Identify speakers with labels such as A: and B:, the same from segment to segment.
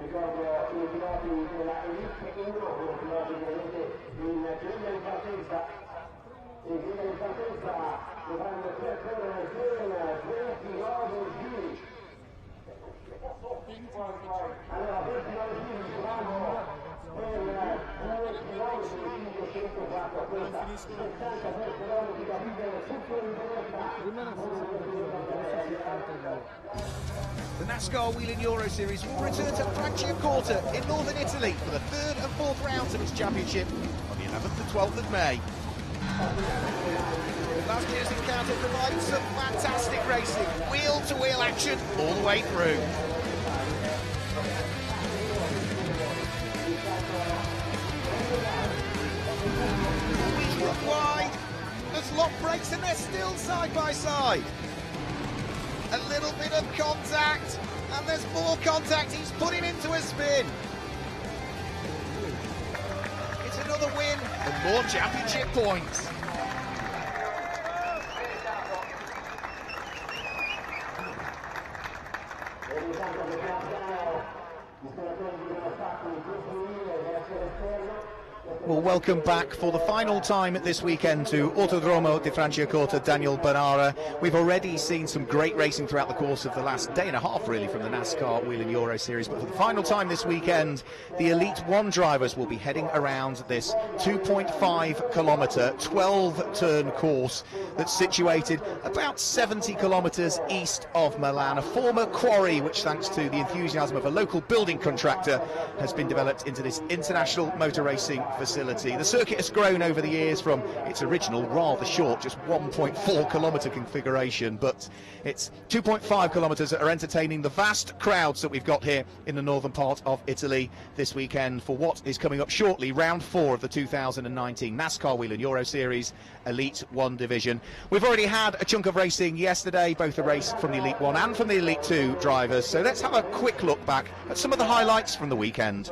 A: ricordo i piloti della Elite Euro, sono piloti ovviamente in griglia di partenza, in griglia di partenza dovranno percorrere ben 29 giri. Allora 29 giri saranno per 2 km 504, questa 63 km da vivere tutto in
B: The NASCAR Whelen Euro Series will return to Franciacorta in northern Italy for the third and fourth rounds of its championship on the 11th and 12th of May. Last year's encounter provided some fantastic racing, wheel-to-wheel action all the way through. He's run wide, there's lock brakes and they're still side by side. A little bit of contact, and there's more contact. He's put him into a spin. It's another win and more championship points. Well, welcome back for the final time this weekend to Autodromo di Franciacorta, Daniel Ferrara. We've already seen some great racing throughout the course of the last day and a half, really, from the NASCAR Whelen Euro Series. But for the final time this weekend, the Elite 1 drivers will be heading around this 2.5 kilometre, 12-turn course that's situated about 70 kilometres east of Milan. A former quarry, which, thanks to the enthusiasm of a local building contractor, has been developed into this international motor racing facility. The circuit has grown over the years from its original rather short, just 1.4 kilometre configuration, but it's 2.5 kilometres that are entertaining the vast crowds that we've got here in the northern part of Italy this weekend for what is coming up shortly, round 4 of the 2019 NASCAR Whelen Euro Series Elite 1 division. We've already had a chunk of racing yesterday, both a race from the Elite 1 and from the Elite 2 drivers, so let's have a quick look back at some of the highlights from the weekend.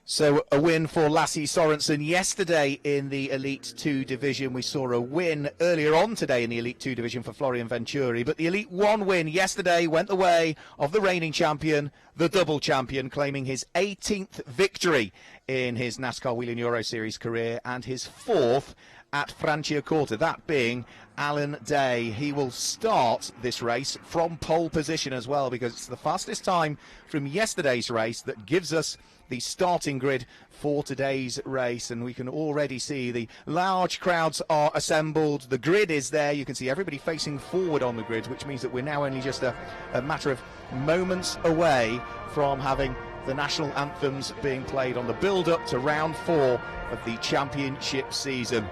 B: So a win for Lasse Sorensen yesterday in the Elite 2 division. We saw a win earlier on today in the Elite 2 division for Florian Venturi. But the Elite 1 win yesterday went the way of the reigning champion, the double champion, claiming his 18th victory in his NASCAR Whelen Euro Series career and his 4th at Franciacorta, that being Alan Day. He will start this race from pole position as well, because it's the fastest time from yesterday's race that gives us the starting grid for today's race, and we can already see the large crowds are assembled. The grid is there. You can see everybody facing forward on the grid, which means that we're now only just a matter of moments away from having the national anthems being played on the build-up to round 4 of the championship season.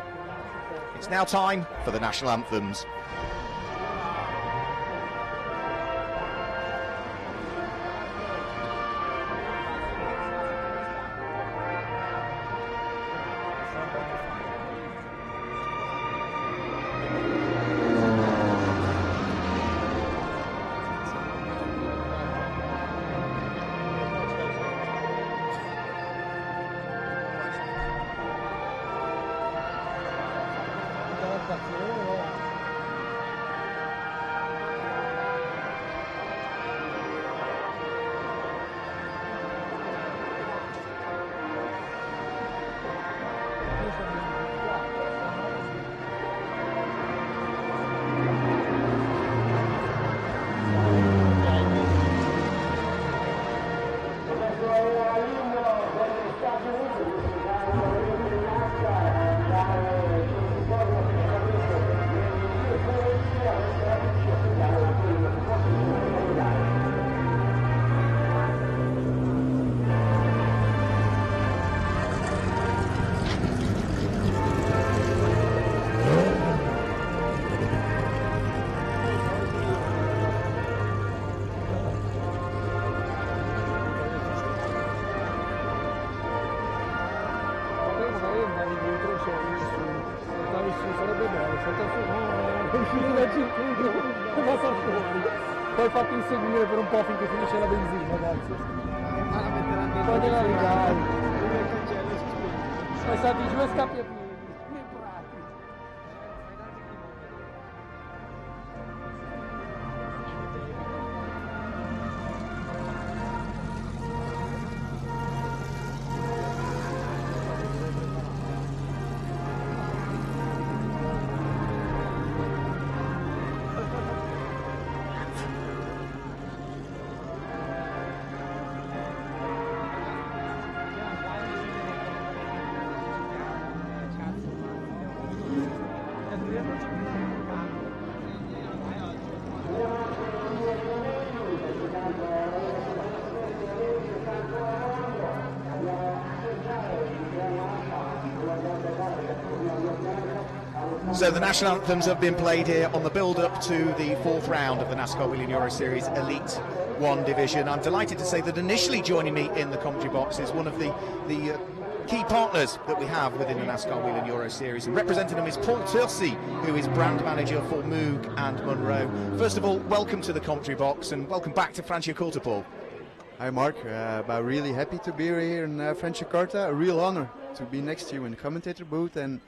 B: It's now time for the national anthems.
C: Poi fatti inseguire per un po' finché finisce la benzina, ragazzi. Poi gliela ridai. Sono stati 2 scappi a piedi.
B: So the national anthems have been played here on the build-up to the 4th round of the NASCAR Whelen Euro Series Elite 1 division. I'm delighted to say that initially joining me in the commentary box is one of the key partners that we have within the NASCAR Whelen Euro Series, and representing them is Paul Tursi, who is brand manager for Moog and Munro. First of all, welcome to the commentary box and welcome back to Franciacorta, Paul.
D: Hi Mark, I'm really happy to be here in Franciacorta. A real honor to be next to you in the commentator booth, and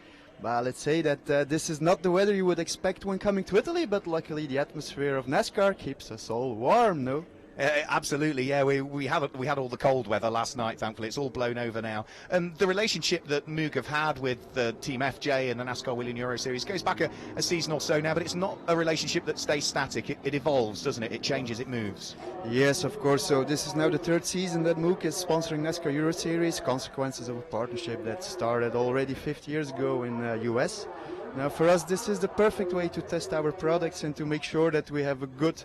D: let's say that this is not the weather you would expect when coming to Italy, but luckily the atmosphere of NASCAR keeps us all warm, no?
B: Absolutely, yeah. We had all the cold weather last night. Thankfully, it's all blown over now. The relationship that Moog have had with Team FJ and the NASCAR Whelen Euro Series goes back a season or so now, but it's not a relationship that stays static. It evolves, doesn't it? It changes, it moves.
D: Yes, of course. So this is now the 3rd season that Moog is sponsoring NASCAR Euro Series. Consequences of a partnership that started already 50 years ago in US. Now, for us, this is the perfect way to test our products and to make sure that we have a good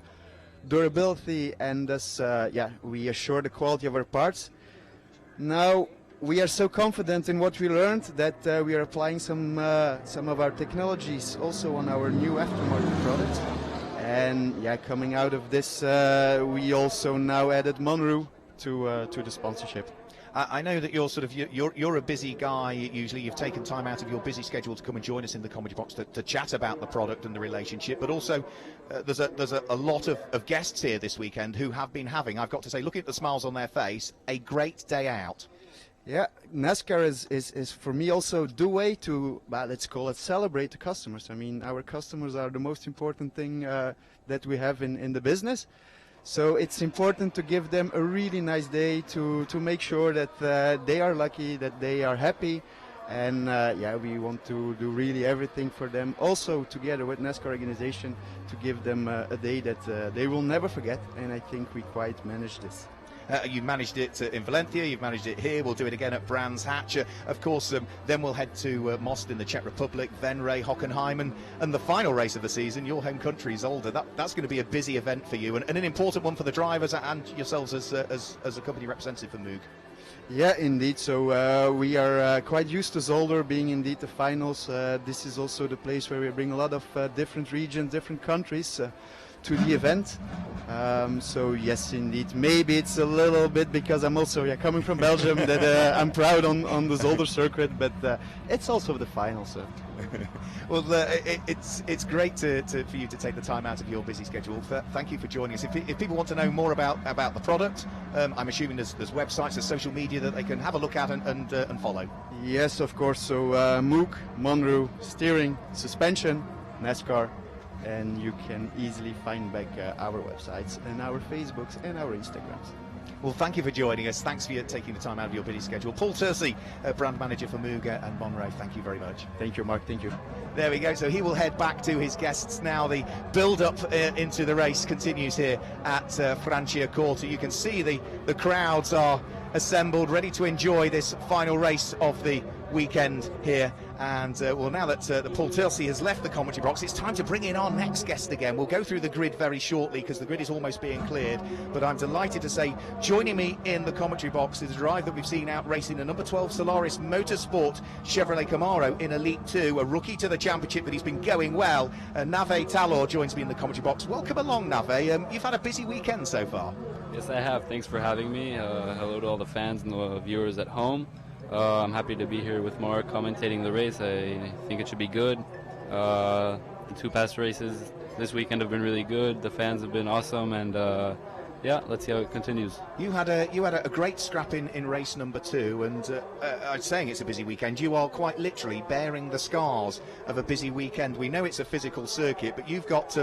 D: durability, and thus we assure the quality of our parts. Now we are so confident in what we learned that we are applying some of our technologies also on our new aftermarket products, and coming out of this we also now added Monroe to the sponsorship.
B: I know that you're a busy guy. Usually you've taken time out of your busy schedule to come and join us in the comedy box to chat about the product and the relationship, but also there's a lot of guests here this weekend who have been having, I've got to say, looking at the smiles on their face, a great day out.
D: Yeah, NASCAR is for me also the way to, let's call it, celebrate the customers. I mean, our customers are the most important thing that we have in the business. So it's important to give them a really nice day to make sure that they are lucky, that they are happy, and we want to do really everything for them. Also together with NASCAR organization to give them a day that they will never forget, and I think we quite managed this.
B: You managed it in Valencia, you've managed it here, we'll do it again at Brands Hatch. Of course, then we'll head to Most in the Czech Republic, Venray, Hockenheim, and the final race of the season, your home country, Zolder. That's going to be a busy event for you, and an important one for the drivers and yourselves as a company representative for Moog.
D: Yeah, indeed. So we are quite used to Zolder being indeed the finals. This is also the place where we bring a lot of different regions, different countries to the event. So yes, indeed. Maybe it's a little bit because I'm also coming from Belgium that I'm proud on the Zolder circuit, but it's also the final. So.
B: Well, it's great for you to take the time out of your busy schedule. Thank you for joining us. If people want to know more about the product, I'm assuming there's websites, there's social media that they can have a look at and follow.
D: Yes, of course. So Mook, Monroe, steering, suspension, NASCAR, and you can easily find back our websites and our Facebooks and our Instagrams.
B: Well, thank you for joining us. Thanks for taking the time out of your busy schedule. Paul Tersey, brand manager for Muga and Monroe, thank you very much.
D: Thank you, Mark. Thank you.
B: There we go. So he will head back to his guests now. The build-up into the race continues here at Franciacorta. You can see the crowds are assembled, ready to enjoy this final race of the weekend here. And well, now that Paul Tersey has left the commentary box, it's time to bring in our next guest again. We'll go through the grid very shortly because the grid is almost being cleared. But I'm delighted to say, joining me in the commentary box is a driver that we've seen out racing the number 12 Solaris Motorsport Chevrolet Camaro in Elite 2, a rookie to the championship, but he's been going well. Nave Talor joins me in the commentary box. Welcome along, Nave. You've had a busy weekend so far.
E: Yes, I have. Thanks for having me. Hello to all the fans and the viewers at home. I'm happy to be here with Mark commentating the race. I think it should be good. The two past races this weekend have been really good. The fans have been awesome, and yeah, let's see how it continues.
B: You had a great scrap in race number 2, and I'm saying it's a busy weekend. You are quite literally bearing the scars of a busy weekend. We know it's a physical circuit, but you've got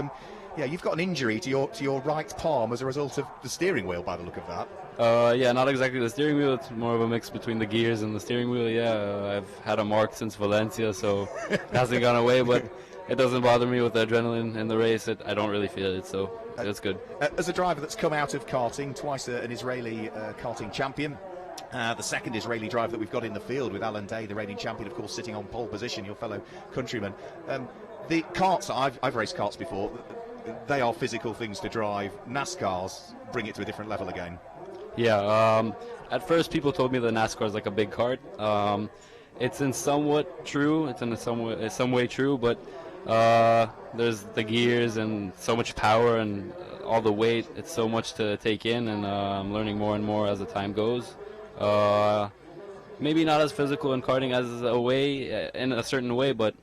B: you've got an injury to your right palm as a result of the steering wheel, by the look of that.
E: Yeah, not exactly the steering wheel. It's more of a mix between the gears and the steering wheel. Yeah, I've had a mark since Valencia, so it hasn't gone away, but it doesn't bother me with the adrenaline in the race. I don't really feel it, so it's good.
B: As a driver that's come out of karting, twice an Israeli karting champion, the second Israeli driver that we've got in the field with Alan Day, the reigning champion, of course, sitting on pole position, your fellow countryman. The karts, I've raced karts before, they are physical things to drive. NASCARs bring it to a different level again.
E: Yeah, at first people told me that NASCAR is like a big kart. It's in somewhat true. It's in some way true, but there's the gears and so much power and all the weight. It's so much to take in, and I'm learning more and more as the time goes. Maybe not as physical in karting as in a certain way, but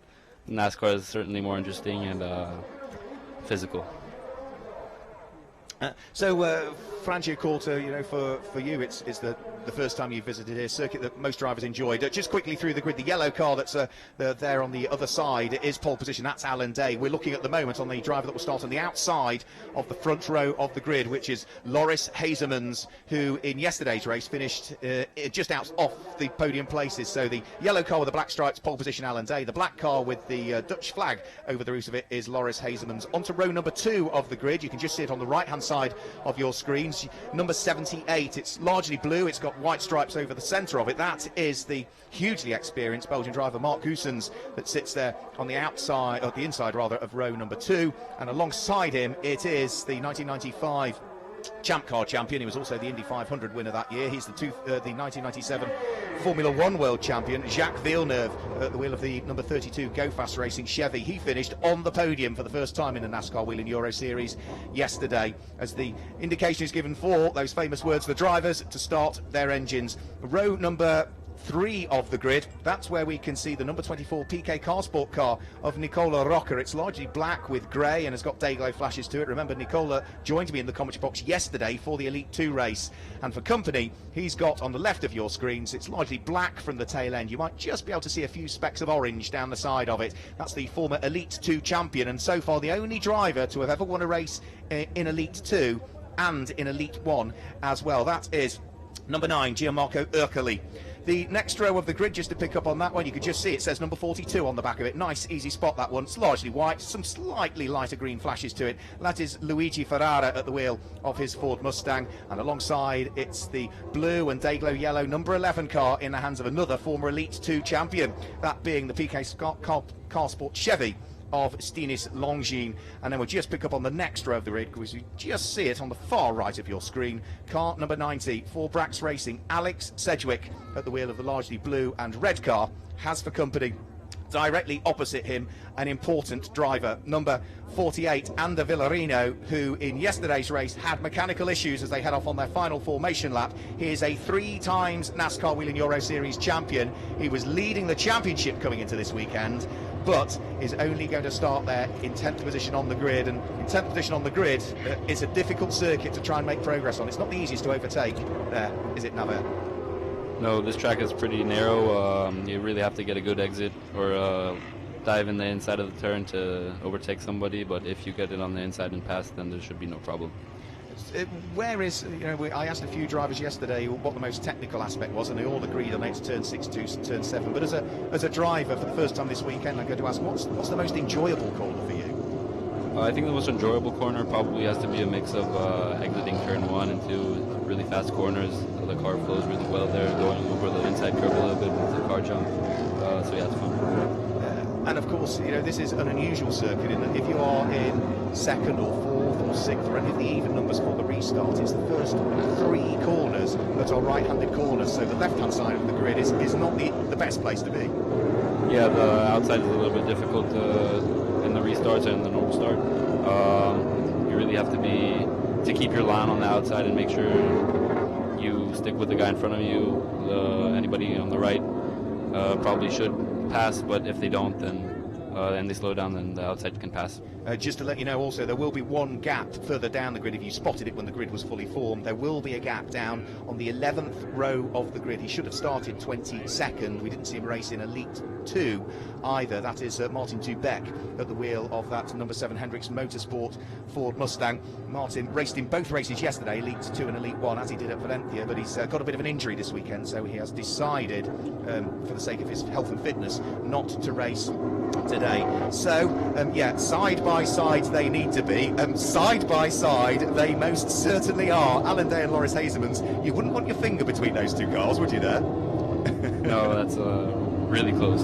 E: NASCAR is certainly more interesting and physical.
B: So Franciacorta, for you, it's the first time you've visited here, circuit that most drivers enjoyed. Just quickly through the grid, the yellow car that's there on the other side is pole position. That's Alan Day. We're looking at the moment on the driver that will start on the outside of the front row of the grid, which is Loris Hazemans, who in yesterday's race finished just off the podium places. So the yellow car with the black stripes, pole position Alan Day. The black car with the Dutch flag over the roof of it is Loris Hazemans. Onto row number 2 of the grid. You can just see it on the right-hand side of your screens. Number 78, it's largely blue, it's got white stripes over the centre of it. That is the hugely experienced Belgian driver Mark Goossens that sits there on the outside, or the inside rather, of row number 2, and alongside him it is the 1995 Champ Car champion. He was also the Indy 500 winner that year. He's the 1997 Formula 1 world champion, Jacques Villeneuve, at the wheel of the number 32 Go Fast Racing Chevy. He finished on the podium for the first time in the NASCAR Whelen Euro Series yesterday, as the indication is given for those famous words, the drivers to start their engines. Row number 3 of the grid, that's where we can see the number 24 PK Car Sport car of Nicola Rocca. It's largely black with grey and has got day glow flashes to it. Remember, Nicola joined me in the commentary box yesterday for the Elite 2 race, and for company he's got on the left of your screens, it's largely black from the tail end. You might just be able to see a few specks of orange down the side of it. That's the former Elite 2 champion, and so far the only driver to have ever won a race in Elite 2 and in Elite 1 as well. That is number 9, Gianmarco Urcoli. The next row of the grid, just to pick up on that one, you can just see it says number 42 on the back of it. Nice, easy spot, that one. It's largely white, some slightly lighter green flashes to it. That is Luigi Ferrara at the wheel of his Ford Mustang. And alongside, it's the blue and dayglow yellow number 11 car in the hands of another former Elite 2 champion, that being the PK Car Sport Chevy of Stinis Longines. And then we'll just pick up on the next row of the grid, because you just see it on the far right of your screen. Car number 90 for Brax Racing, Alex Sedgwick at the wheel of the largely blue and red car, has for company directly opposite him an important driver, number 48, Ander Villarino, who in yesterday's race had mechanical issues as they head off on their final formation lap. He is a 3 times NASCAR Whelen Euro Series champion. He was leading the championship coming into this weekend, but is only going to start there in 10th position on the grid. And in 10th position on the grid, it's a difficult circuit to try and make progress on. It's not the easiest to overtake there, is it, Naver?
E: No, this track is pretty narrow. You really have to get a good exit or dive in the inside of the turn to overtake somebody, but if you get it on the inside and pass, then there should be no problem.
B: Where is, I asked a few drivers yesterday what the most technical aspect was, and they all agreed on it's turn 6 to turn 7. But as a driver for the first time this weekend, I'm going to ask, what's the most enjoyable corner for you?
E: I think the most enjoyable corner probably has to be a mix of exiting turn 1 and 2 really fast corners. The car flows really well there, going over the inside curve a little bit with the car jump. So yeah, it's fun.
B: And of course, this is an unusual circuit in that if you are in 2nd or 4th or 6th or any of the even numbers for the restart, it's the first 3 corners that are right-handed corners, so the left-hand side of the grid is not the best place to be.
E: Yeah, the outside is a little bit difficult in the restarts and the normal start. You really have to keep your line on the outside and make sure you stick with the guy in front of you. Anybody on the right probably should pass, but if they don't, then and they slow down, then the outside can pass.
B: Just to let you know also, there will be one gap further down the grid. If you spotted it when the grid was fully formed, there will be a gap down on the 11th row of the grid. He should have started 22nd. We didn't see him race in Elite 2 either. That is Martin Dubeck at the wheel of that number 7 Hendricks Motorsport Ford Mustang. Martin raced in both races yesterday, Elite 2 and Elite 1, as he did at Valencia, but he's got a bit of an injury this weekend, so he has decided, for the sake of his health and fitness, not to race today. So, yeah, side by side they need to be. Side by side they most certainly are. Alan Day and Loris Hazemans. You wouldn't want your finger between those two cars, would you there?
E: No, that's really close.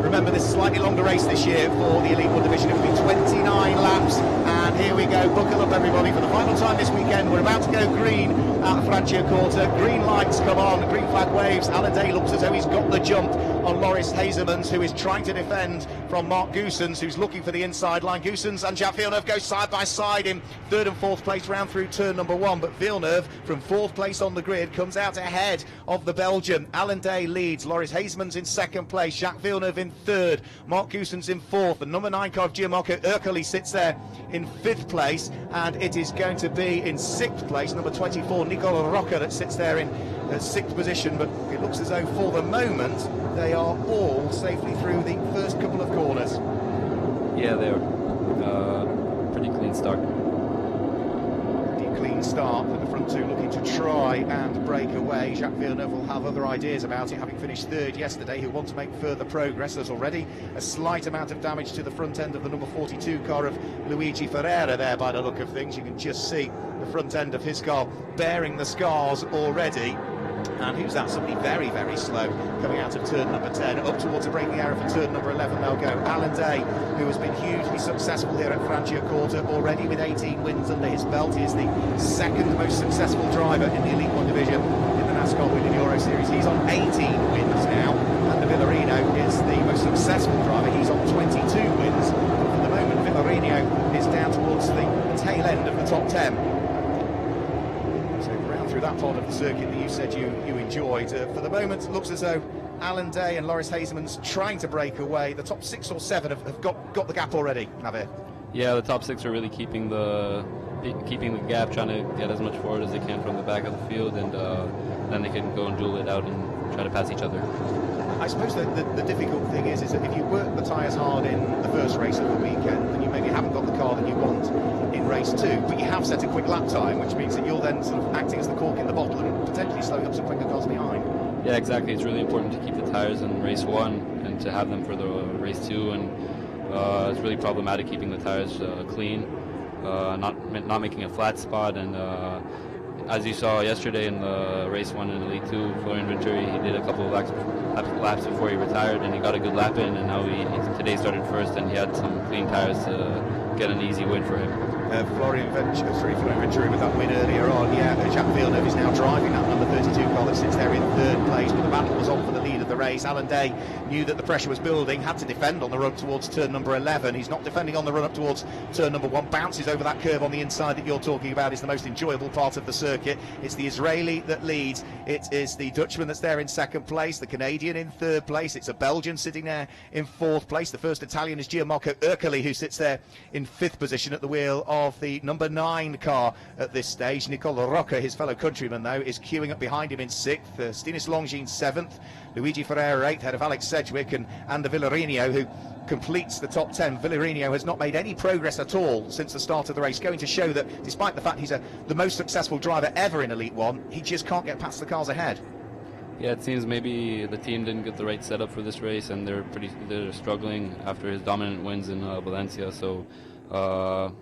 B: Remember, this slightly longer race this year for the Elite 1 division. It will be 29 laps, and here we go. Buckle up, everybody, for the final time this weekend. We're about to go green at Franciacorta. Green lights come on, green flag waves. Alan Day looks as though he's got the jump on Loris Hazemans, who is trying to defend from Mark Goossens, who's looking for the inside line. Goossens and Jacques Villeneuve go side by side in 3rd and 4th place round through turn number 1, but Villeneuve from 4th place on the grid comes out ahead of the Belgian. Alan Day leads, Loris Hazemans in 2nd place, Jacques Villeneuve in 3rd, Mark Goossens in 4th. The number 9 car of Gianmarco Ercoli sits there in 5th place, and it is going to be in 6th place, number 24, Nicola Rocca, that sits there in 6th position, but it looks as though for the moment they are all safely through the first couple of corners.
E: Yeah, they're pretty clean start.
B: Pretty clean start, but the front two looking to try and break away. Jacques Villeneuve will have other ideas about it, having finished 3rd yesterday. He'll want to make further progress. There's already a slight amount of damage to the front end of the number 42 car of Luigi Ferrara there by the look of things. You can just see the front end of his car bearing the scars already. And who's that? Somebody very, very slow coming out of turn number 10 up towards a braking area for turn number 11. They'll go Alan Day, who has been hugely successful here at Franciacorta, already with 18 wins under his belt. He is the 2nd most successful driver in the Elite 1 division in the NASCAR Whelen Euro Series. He's on 18 wins now, and Villarino is the most successful driver. He's on 22 wins. For the moment, Villarino is down towards the tail end of the top 10. Through that part of the circuit that you said you enjoyed. For the moment, it looks as though Alan Day and Loris Hazemans trying to break away. The top 6 or 7 have got the gap already, Javier.
E: Yeah, the top 6 are really keeping the gap, trying to get as much forward as they can from the back of the field, and then they can go and duel it out and try to pass each other.
B: I suppose the difficult thing is that if you work the tyres hard in the first race of the weekend, then you maybe haven't got the car that you want in race 2, but you have set a quick lap time, which means that you're then sort of acting as the cork in the bottle and potentially slowing up some quicker cars behind.
E: Yeah, exactly. It's really important to keep the tyres in race 1 and to have them for the race 2, and it's really problematic keeping the tyres clean, not making a flat spot, and as you saw yesterday in the race 1 in Elite 2, Florian Venturi, he did a couple of laps before he retired, and he got a good lap in, and now today started first, and he had some clean tires to get an easy win for him.
B: Florian Venturi with that win earlier on. Yeah, Jack Villeneuve is now driving that number 32 car that sits there in third place, but the battle was on for the lead of the race. Alan Day knew that the pressure was building, had to defend on the run towards turn number 11. He's not defending on the run up towards turn number 1, bounces over that curve on the inside that you're talking about. Is the most enjoyable part of the circuit. It's the Israeli that leads, it is the Dutchman that's there in second place, the Canadian in third place, it's a Belgian sitting there in fourth place. The first Italian is Gianmarco Ercoli, who sits there in fifth position at the wheel of the number 9 car at this stage. Nicola Rocca, his fellow countryman though, is queuing up behind him in 6th, Stinis Longines 7th, Luigi Ferrara 8th, ahead of Alex Sedgwick and the Villarino, who completes the top 10. Villarino has not made any progress at all since the start of the race, going to show that despite the fact he's the most successful driver ever in Elite 1, he just can't get past the cars ahead.
E: Yeah, it seems maybe the team didn't get the right setup for this race, and they're struggling after his dominant wins in Valencia, so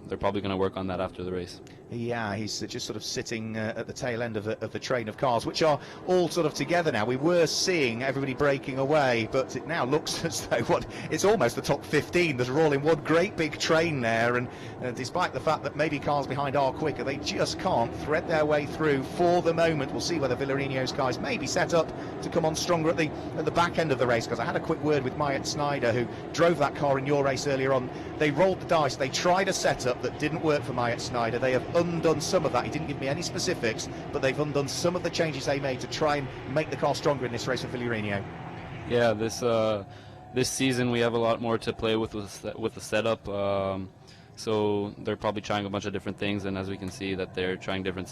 E: they're probably going to work on that after the race.
B: Yeah, he's just sort of sitting at the tail end of the train of cars, which are all sort of together now. We were seeing everybody breaking away, but it now looks as though it's almost the top 15 that are all in one great big train there, and despite the fact that maybe cars behind are quicker, they just can't thread their way through for the moment. We'll see whether Villarino's cars may be set up to come on stronger at the back end of the race, because I had a quick word with Myatt Snyder, who drove that car in your race earlier on. They rolled the dice, they tried a setup that didn't work for Myatt Snyder. They have undone some of that. He didn't give me any specifics, but they've undone some of the changes they made to try and make the car stronger in this race for Villarino.
E: Yeah, this season we have a lot more to play with the setup. So they're probably trying a bunch of different things, and as we can see that they're trying different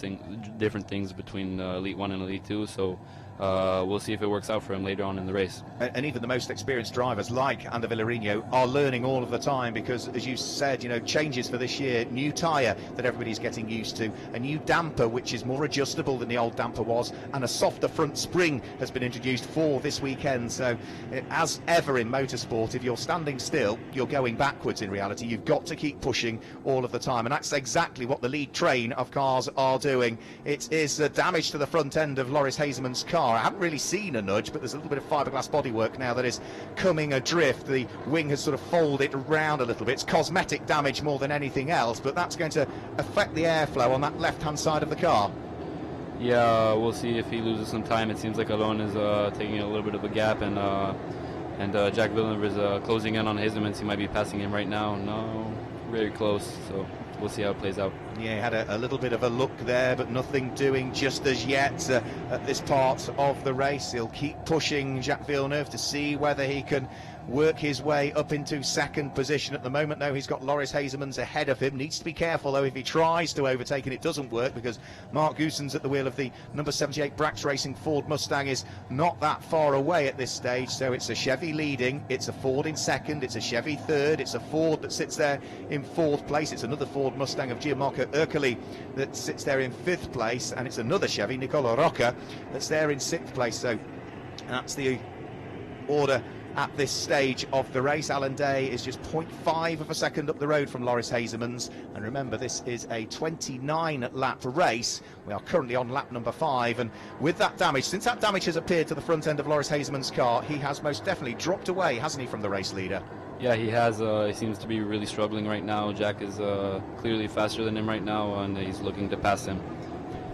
E: things between Elite 1 and Elite 2. So we'll see if it works out for him later on in the race.
B: And even the most experienced drivers like Ander Villarino are learning all of the time, because as you said, changes for this year, new tyre that everybody's getting used to, a new damper which is more adjustable than the old damper was, and a softer front spring has been introduced for this weekend. So as ever in motorsport, if you're standing still, you're going backwards in reality. You've got to keep pushing all of the time, and that's exactly what the lead train of cars are doing. It is damage to the front end of Loris Hazeman's car. I haven't really seen a nudge, but there's a little bit of fiberglass bodywork now that is coming adrift. The wing has sort of folded around a little bit. It's cosmetic damage more than anything else, but that's going to affect the airflow on that left-hand side of the car.
E: Yeah, we'll see if he loses some time. It seems like Alon is taking a little bit of a gap, and Jack Villeneuve is closing in on Hazeman. He might be passing him right now. No, very close, so we'll see how it plays out.
B: Yeah, he had a little bit of a look there, but nothing doing just as yet at this part of the race. He'll keep pushing Jacques Villeneuve to see whether he can work his way up into second position. At the moment, though, he's got Loris Hazeman's ahead of him. Needs to be careful, though, if he tries to overtake and it doesn't work, because Mark Goossens at the wheel of the number 78 Brax Racing Ford Mustang is not that far away at this stage. So it's a Chevy leading, it's a Ford in second, it's a Chevy third, it's a Ford that sits there in fourth place, it's another Ford Mustang of Gianmarco Ercoli that sits there in fifth place, and it's another Chevy, Nicola Rocca, that's there in sixth place. So that's the order at this stage of the race. Alan Day is just 0.5 of a second up the road from Loris Hazeman's, and remember, this is a 29 lap race. We are currently on lap number 5, and with that damage, since that damage has appeared to the front end of Loris Hazeman's car, he has most definitely dropped away, hasn't he, from the race leader?
E: Yeah, he has. He seems to be really struggling right now. Jack is clearly faster than him right now, and he's looking to pass him.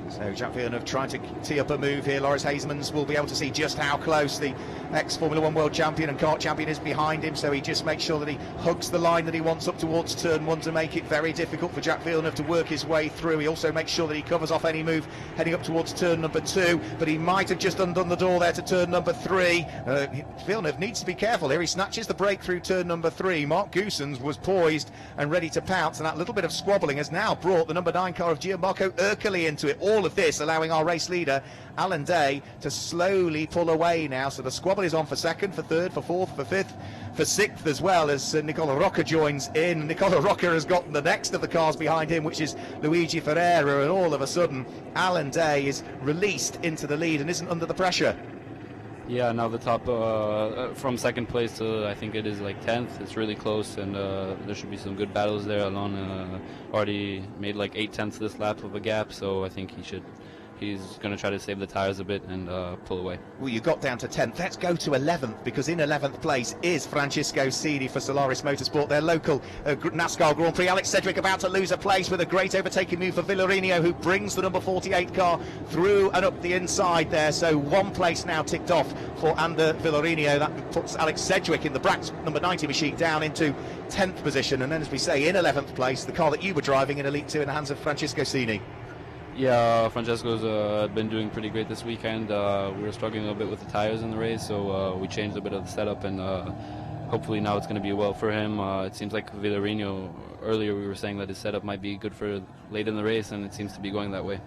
B: So Jack Villeneuve trying to tee up a move here. Loris Hazeman's will be able to see just how close the ex-Formula 1 world champion and kart champion is behind him, so he just makes sure that he hugs the line that he wants up towards turn 1 to make it very difficult for Jack Villeneuve to work his way through. He also makes sure that he covers off any move heading up towards turn number 2, but he might have just undone the door there to turn number 3. Villeneuve needs to be careful here. He snatches the break through turn number 3. Mark Goossens was poised and ready to pounce, and that little bit of squabbling has now brought the number 9 car of Gianmarco Ercoli into it. All of this allowing our race leader Alan Day to slowly pull away now, so the squabble is on for second, for third, for fourth, for fifth, for sixth, as well as Nicola Rocca joins in. Nicola Rocca has got the next of the cars behind him, which is Luigi Ferrara, and all of a sudden Alan Day is released into the lead and isn't under the pressure.
E: Yeah, now the top from second place to I think it is like 10th. It's really close, and there should be some good battles there. Alon already made like 8/10 this lap of a gap, so I think he should he's going to try to save the tires a bit and pull away.
B: Well, you got down to 10th. Let's go to 11th, because in 11th place is Francisco Sini for Solaris Motorsport, their local NASCAR Grand Prix. Alex Sedgwick about to lose a place with a great overtaking move for Villarinho, who brings the number 48 car through and up the inside there. So 1 place now ticked off for Ander Villarinho. That puts Alex Sedgwick in the Brax number 90 machine down into 10th position. And then, as we say, in 11th place, the car that you were driving in Elite 2 in the hands of Francisco Sini.
E: Yeah, Francesco's been doing pretty great this weekend. We were struggling a little bit with the tires in the race, so we changed a bit of the setup, and hopefully now it's going to be well for him. It seems like Villarinho, earlier we were saying that his setup might be good for late in the race, and it seems to be going that way.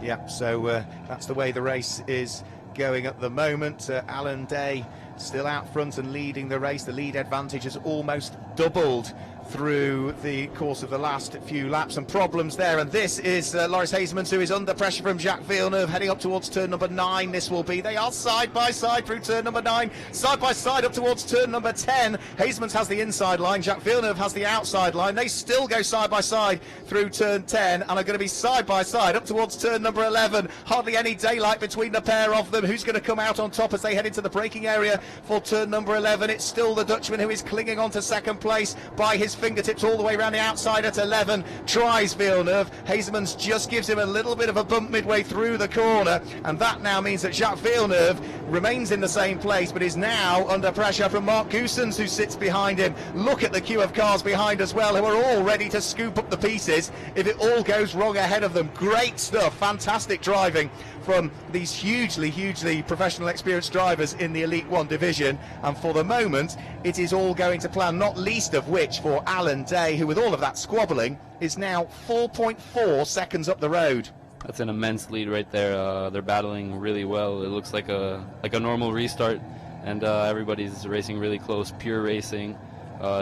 B: Yeah, so that's the way the race is going at the moment. Alan Day still out front and leading the race. The lead advantage has almost doubled through the course of the last few laps, and problems there. And this is Loris Hasemans, who is under pressure from Jacques Villeneuve, heading up towards turn number 9. This will be, they are side by side through turn number 9, side by side up towards turn number 10. Hasemans has the inside line, Jacques Villeneuve has the outside line. They still go side by side through turn 10 and are going to be side by side up towards turn number 11. Hardly any daylight between the pair of them. Who's going to come out on top as they head into the braking area for turn number 11? It's still the Dutchman who is clinging on to second place by his fingertips all the way around the outside at 11. Tries Villeneuve. Hasemans just gives him a little bit of a bump midway through the corner, and that now means that Jacques Villeneuve remains in the same place, but is now under pressure from Mark Goossens, who sits behind him. Look at the queue of cars behind as well, who are all ready to scoop up the pieces if it all goes wrong ahead of them. Great stuff, fantastic driving from these hugely professional experienced drivers in the Elite 1 division, and for the moment it is all going to plan, not least of which for Alan Day, who with all of that squabbling is now 4.4 seconds up the road.
E: That's an immense lead right there. They're battling really well. It looks like a normal restart, and everybody's racing really close, pure racing,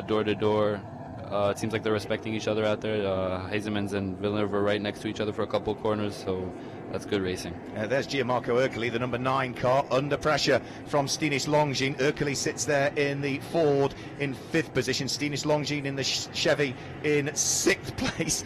E: door to door. It seems like they're respecting each other out there. Hasemans and Villeneuve are right next to each other for a couple of corners, so that's good racing.
B: There's Gianmarco Ercoli, the number 9 car, under pressure from Stinis Longines. Ercoli sits there in the Ford in 5th position. Stinis Longines in the Chevy in 6th place.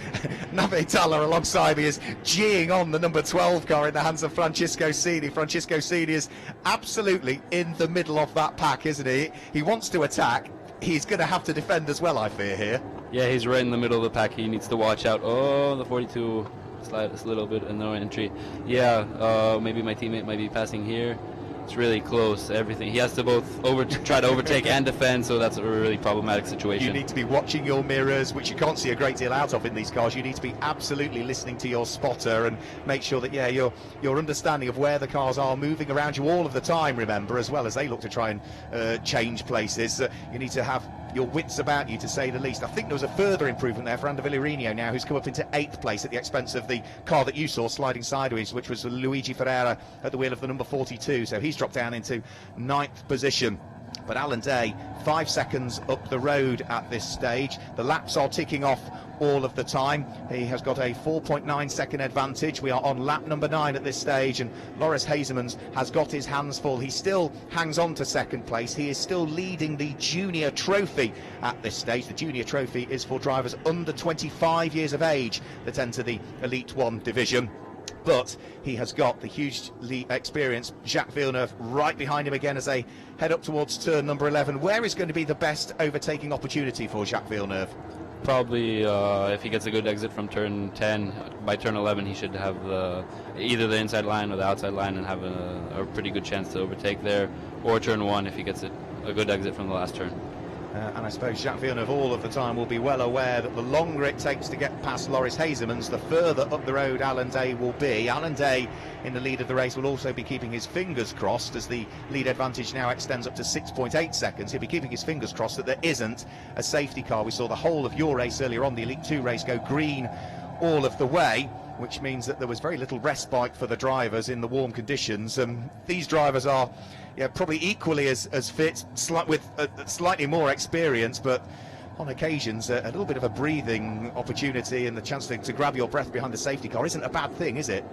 B: Nave Talla alongside me is geeing on the number 12 car in the hands of Francisco Sini. Francisco Sini is absolutely in the middle of that pack, isn't he? He wants to attack. He's going to have to defend as well, I fear, here.
E: Yeah, he's right in the middle of the pack. He needs to watch out. Oh, the 42 slide a little bit in the entry. Yeah, maybe my teammate might be passing here. It's really close, everything. He has to both try to overtake and defend, so that's a really problematic situation.
B: You need to be watching your mirrors, which you can't see a great deal out of in these cars. You need to be absolutely listening to your spotter and make sure that, yeah, your understanding of where the cars are moving around you all of the time, remember, as well as they look to try and change places. You need to have your wits about you, to say the least. I think there was a further improvement there for Ander Villarinho now, who's come up into 8th place at the expense of the car that you saw sliding sideways, which was Luigi Ferrara at the wheel of the number 42. So he's dropped down into 9th position. But Alan Day, 5 seconds up the road at this stage. The laps are ticking off all of the time. He has got a 4.9 second advantage. We are on lap number 9 at this stage, and Loris Hasemans has got his hands full. He still hangs on to second place. He is still leading the junior trophy at this stage. The junior trophy is for drivers under 25 years of age that enter the Elite 1 division. But he has got the hugely experienced Jacques Villeneuve right behind him again as they head up towards turn number 11. Where is going to be the best overtaking opportunity for Jacques Villeneuve?
E: Probably if he gets a good exit from turn 10, by turn 11 he should have either the inside line or the outside line and have a pretty good chance to overtake there, or turn 1 if he gets a good exit from the last turn.
B: And I suppose Jacques Villeneuve all of the time will be well aware that the longer it takes to get past Loris Hasemans, the further up the road Alan Day will be. Alan Day in the lead of the race will also be keeping his fingers crossed, as the lead advantage now extends up to 6.8 seconds. He'll be keeping his fingers crossed that there isn't a safety car. We saw the whole of your race earlier on, the Elite 2 race, go green all of the way, which means that there was very little respite for the drivers in the warm conditions. These drivers are probably equally as fit, with slightly more experience, but on occasions a little bit of a breathing opportunity and the chance to grab your breath behind the safety car isn't a bad thing, is it?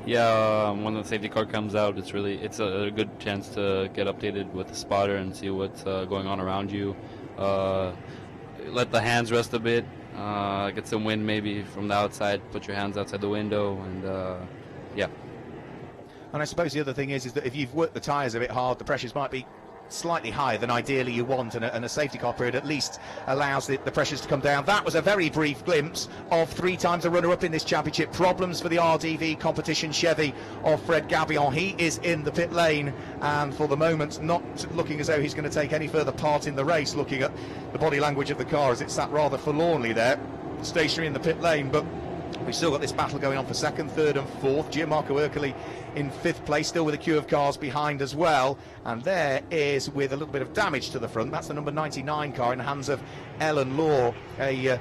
E: Yeah, when the safety car comes out, it's a good chance to get updated with the spotter and see what's going on around you. Let the hands rest a bit, get some wind maybe from the outside, put your hands outside the window, and yeah.
B: And I suppose the other thing is that if you've worked the tyres a bit hard, the pressures might be slightly higher than ideally you want, and a safety car period at least allows the pressures to come down. That was a very brief glimpse of 3 times a runner-up in this championship. Problems for the RDV competition Chevy of Fred Gabion. He is in the pit lane, and for the moment not looking as though he's going to take any further part in the race, looking at the body language of the car as it sat rather forlornly there, stationary in the pit lane. But we've still got this battle going on for 2nd, 3rd and 4th. Gianmarco Ercoli in 5th place, still with a queue of cars behind as well. And there is, with a little bit of damage to the front, that's the number 99 car in the hands of Ellen Law, a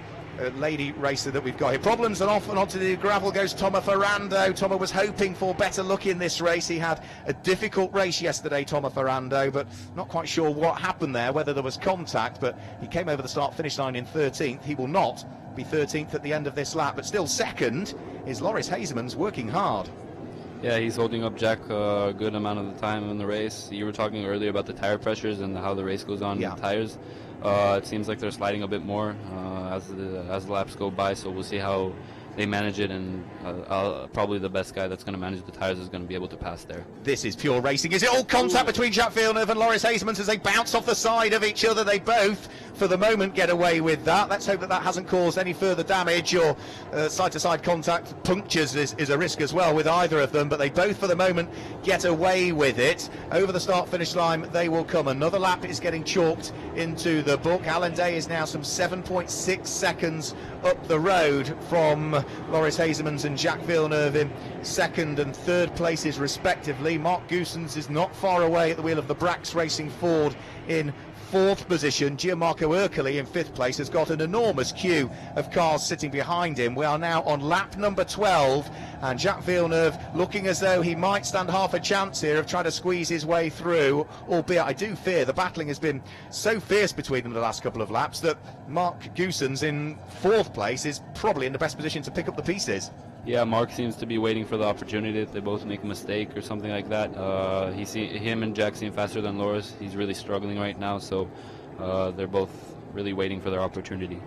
B: lady racer that we've got here. Problems, and off and onto the gravel goes Tomo Ferrando. Tomo was hoping for better luck in this race. He had a difficult race yesterday, Tomo Ferrando, but not quite sure what happened there, whether there was contact, but he came over the start-finish line in 13th. He will not be 13th at the end of this lap, but still second is Loris Hazeman's working hard.
E: Yeah, he's holding up Jack a good amount of the time in the race. You were talking earlier about the tire pressures and how the race goes on in the tires. It seems like they're sliding a bit more as the laps go by, so we'll see how they manage it, and probably the best guy that's going to manage the tires is going to be able to pass there.
B: This is pure racing. Is it all contact between Jacques Villeneuve and Loris Hazeman as they bounce off the side of each other? They both, for the moment, get away with that. Let's hope that that hasn't caused any further damage, or side-to-side contact punctures is a risk as well with either of them, but they both, for the moment, get away with it. Over the start-finish line, they will come. Another lap is getting chalked into the book. Alan Day is now some 7.6 seconds up the road from Loris Hazeman's and Jacques Villeneuve in 2nd and 3rd places respectively. Mark Goossens is not far away at the wheel of the Brax Racing Ford in 4th position. Gianmarco Ercoli in 5th place has got an enormous queue of cars sitting behind him. We are now on lap number 12, and Jacques Villeneuve looking as though he might stand half a chance here of trying to squeeze his way through, albeit I do fear the battling has been so fierce between them the last couple of laps that Mark Goossens in 4th place is probably in the best position to pick up the pieces.
E: Yeah, Mark seems to be waiting for the opportunity if they both make a mistake or something like that. Him and Jack seem faster than Loris. He's really struggling right now, so they're both really waiting for their opportunity.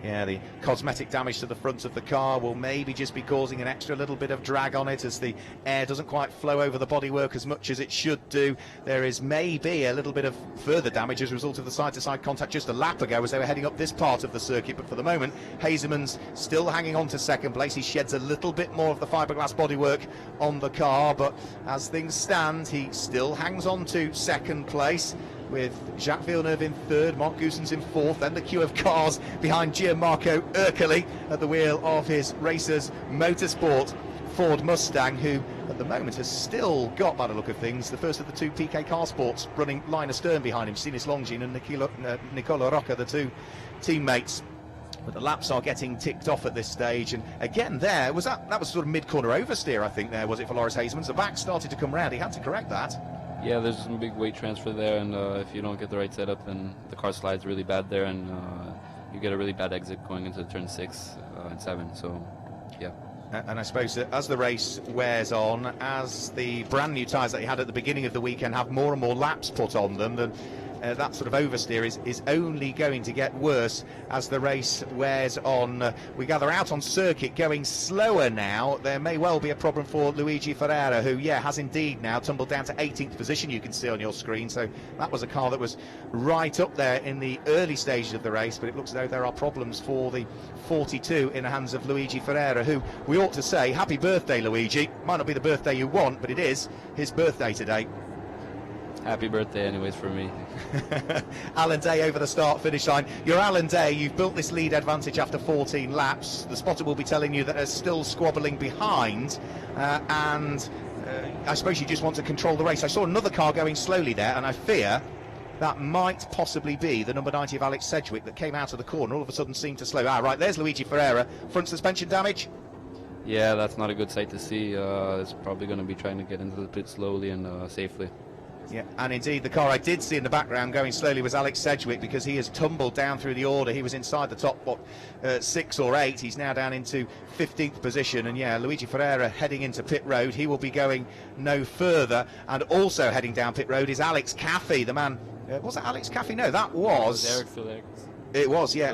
B: Yeah, the cosmetic damage to the front of the car will maybe just be causing an extra little bit of drag on it as the air doesn't quite flow over the bodywork as much as it should do. There is maybe a little bit of further damage as a result of the side-to-side contact just a lap ago as they were heading up this part of the circuit, but for the moment Hazeman's still hanging on to 2nd place. He sheds a little bit more of the fiberglass bodywork on the car, but as things stand he still hangs on to 2nd place, with Jacques Villeneuve in 3rd, Mark Goossens in 4th, then the queue of cars behind Gianmarco Ercoli at the wheel of his Racers Motorsport Ford Mustang, who at the moment has still got, by the look of things, the first of the 2 PK Car Sports running line astern behind him, Sinis Longin and Nicola Rocca, the 2 teammates. But the laps are getting ticked off at this stage, and again there, that was sort of mid-corner oversteer, I think there, was it, for Loris Hazeman? The back started to come round, he had to correct that.
E: Yeah, there's some big weight transfer there, and if you don't get the right setup, then the car slides really bad there, and you get a really bad exit going into turn 6 and 7, so yeah.
B: And I suppose that as the race wears on, as the brand new tyres that he had at the beginning of the weekend have more and more laps put on them, then that sort of oversteer is only going to get worse as the race wears on. We gather out on circuit going slower now. There may well be a problem for Luigi Ferrara, who, yeah, has indeed now tumbled down to 18th position, you can see on your screen. So that was a car that was right up there in the early stages of the race, but it looks as though there are problems for the 42 in the hands of Luigi Ferrara, who we ought to say, happy birthday, Luigi. Might not be the birthday you want, but it is his birthday today.
E: Happy birthday anyways for me.
B: Alan Day over the start-finish line. You're Alan Day, you've built this lead advantage after 14 laps. The spotter will be telling you that they're still squabbling behind, and I suppose you just want to control the race. I saw another car going slowly there, and I fear that might possibly be the number 90 of Alex Sedgwick that came out of the corner, all of a sudden seemed to slow. Right, there's Luigi Ferrara. Front suspension damage?
E: Yeah, that's not a good sight to see. It's probably going to be trying to get into the pit slowly and safely.
B: Yeah, and indeed the car I did see in the background going slowly was Alex Sedgwick, because he has tumbled down through the order. He was inside the top 6 or 8. He's now down into 15th position, and yeah, Luigi Ferrara heading into pit road. He will be going no further, and also heading down pit road is Alex Caffey, the man. Was it Alex Caffey? No, that was
E: Eric Felix.
B: It was, yeah.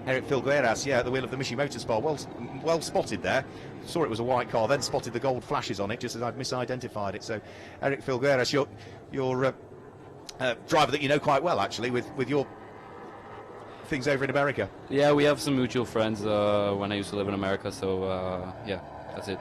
B: Eric Filgueiras, yeah, at the wheel of the Mishi Motorsport. Well spotted there. Saw it was a white car, then spotted the gold flashes on it, just as I'd misidentified it. So, Eric Filgueiras, your driver that you know quite well, actually, with your things over in America.
E: Yeah, we have some mutual friends when I used to live in America, so yeah, that's it.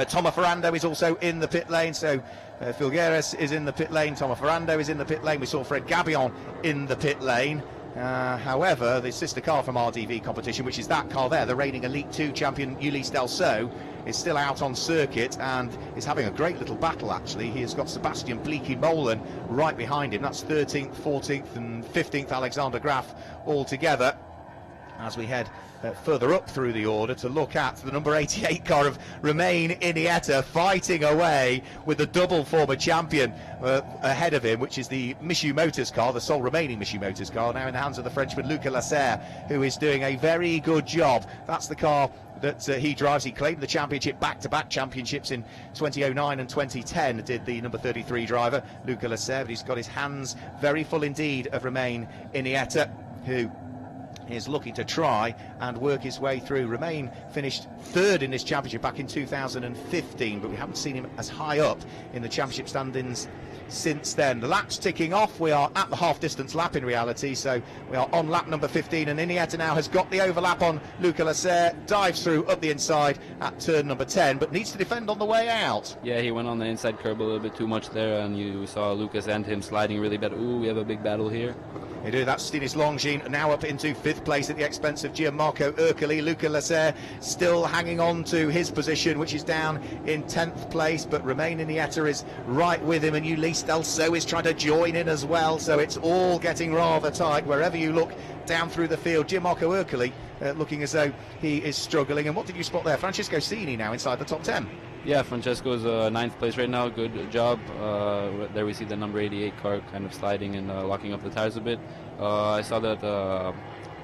B: Tomo Ferrando is also in the pit lane, so Filgueiras is in the pit lane, Tomo Ferrando is in the pit lane, we saw Fred Gabillon in the pit lane. However, the sister car from RDV competition, which is that car there, the reigning Elite 2 champion Ulysse Delceau, is still out on circuit and is having a great little battle, actually. He has got Sebastian Bleeky-Molen right behind him. That's 13th, 14th and 15th Alexander Graf all together, as we head further up through the order to look at the number 88 car of Romain Iniesta fighting away with the double former champion ahead of him, which is the Michu Motors car, the sole remaining Michu Motors car, now in the hands of the Frenchman Luca Lasserre, who is doing a very good job. That's the car that he drives. He claimed the championship, back-to-back championships in 2009 and 2010, did the number 33 driver Luca Lasserre, but he's got his hands very full indeed of Romain Iniesta, who is looking to try and work his way through. Romain finished third in this championship back in 2015, but we haven't seen him as high up in the championship standings since then. The lap's ticking off. We are at the half-distance lap in reality, so we are on lap number 15, and Iniesta now has got the overlap on Luca Lasserre, dives through up the inside at turn number 10, but needs to defend on the way out.
E: Yeah, he went on the inside curb a little bit too much there, and you saw Lucas and him sliding really bad. Ooh, we have a big battle here.
B: They do. That's Stinis Longines now up into 5th place at the expense of Gianmarco Ercoli. Luca Lasserre still hanging on to his position, which is down in 10th place, but Romain Iniesta is right with him, and Ulysse Delceau is trying to join in as well, so it's all getting rather tight wherever you look down through the field. Gianmarco Ercoli looking as though he is struggling. And what did you spot there? Francesco Cini now inside the top 10.
E: Yeah, Francesco's 9th place right now. Good job. There we see the number 88 car kind of sliding and locking up the tires a bit. I saw that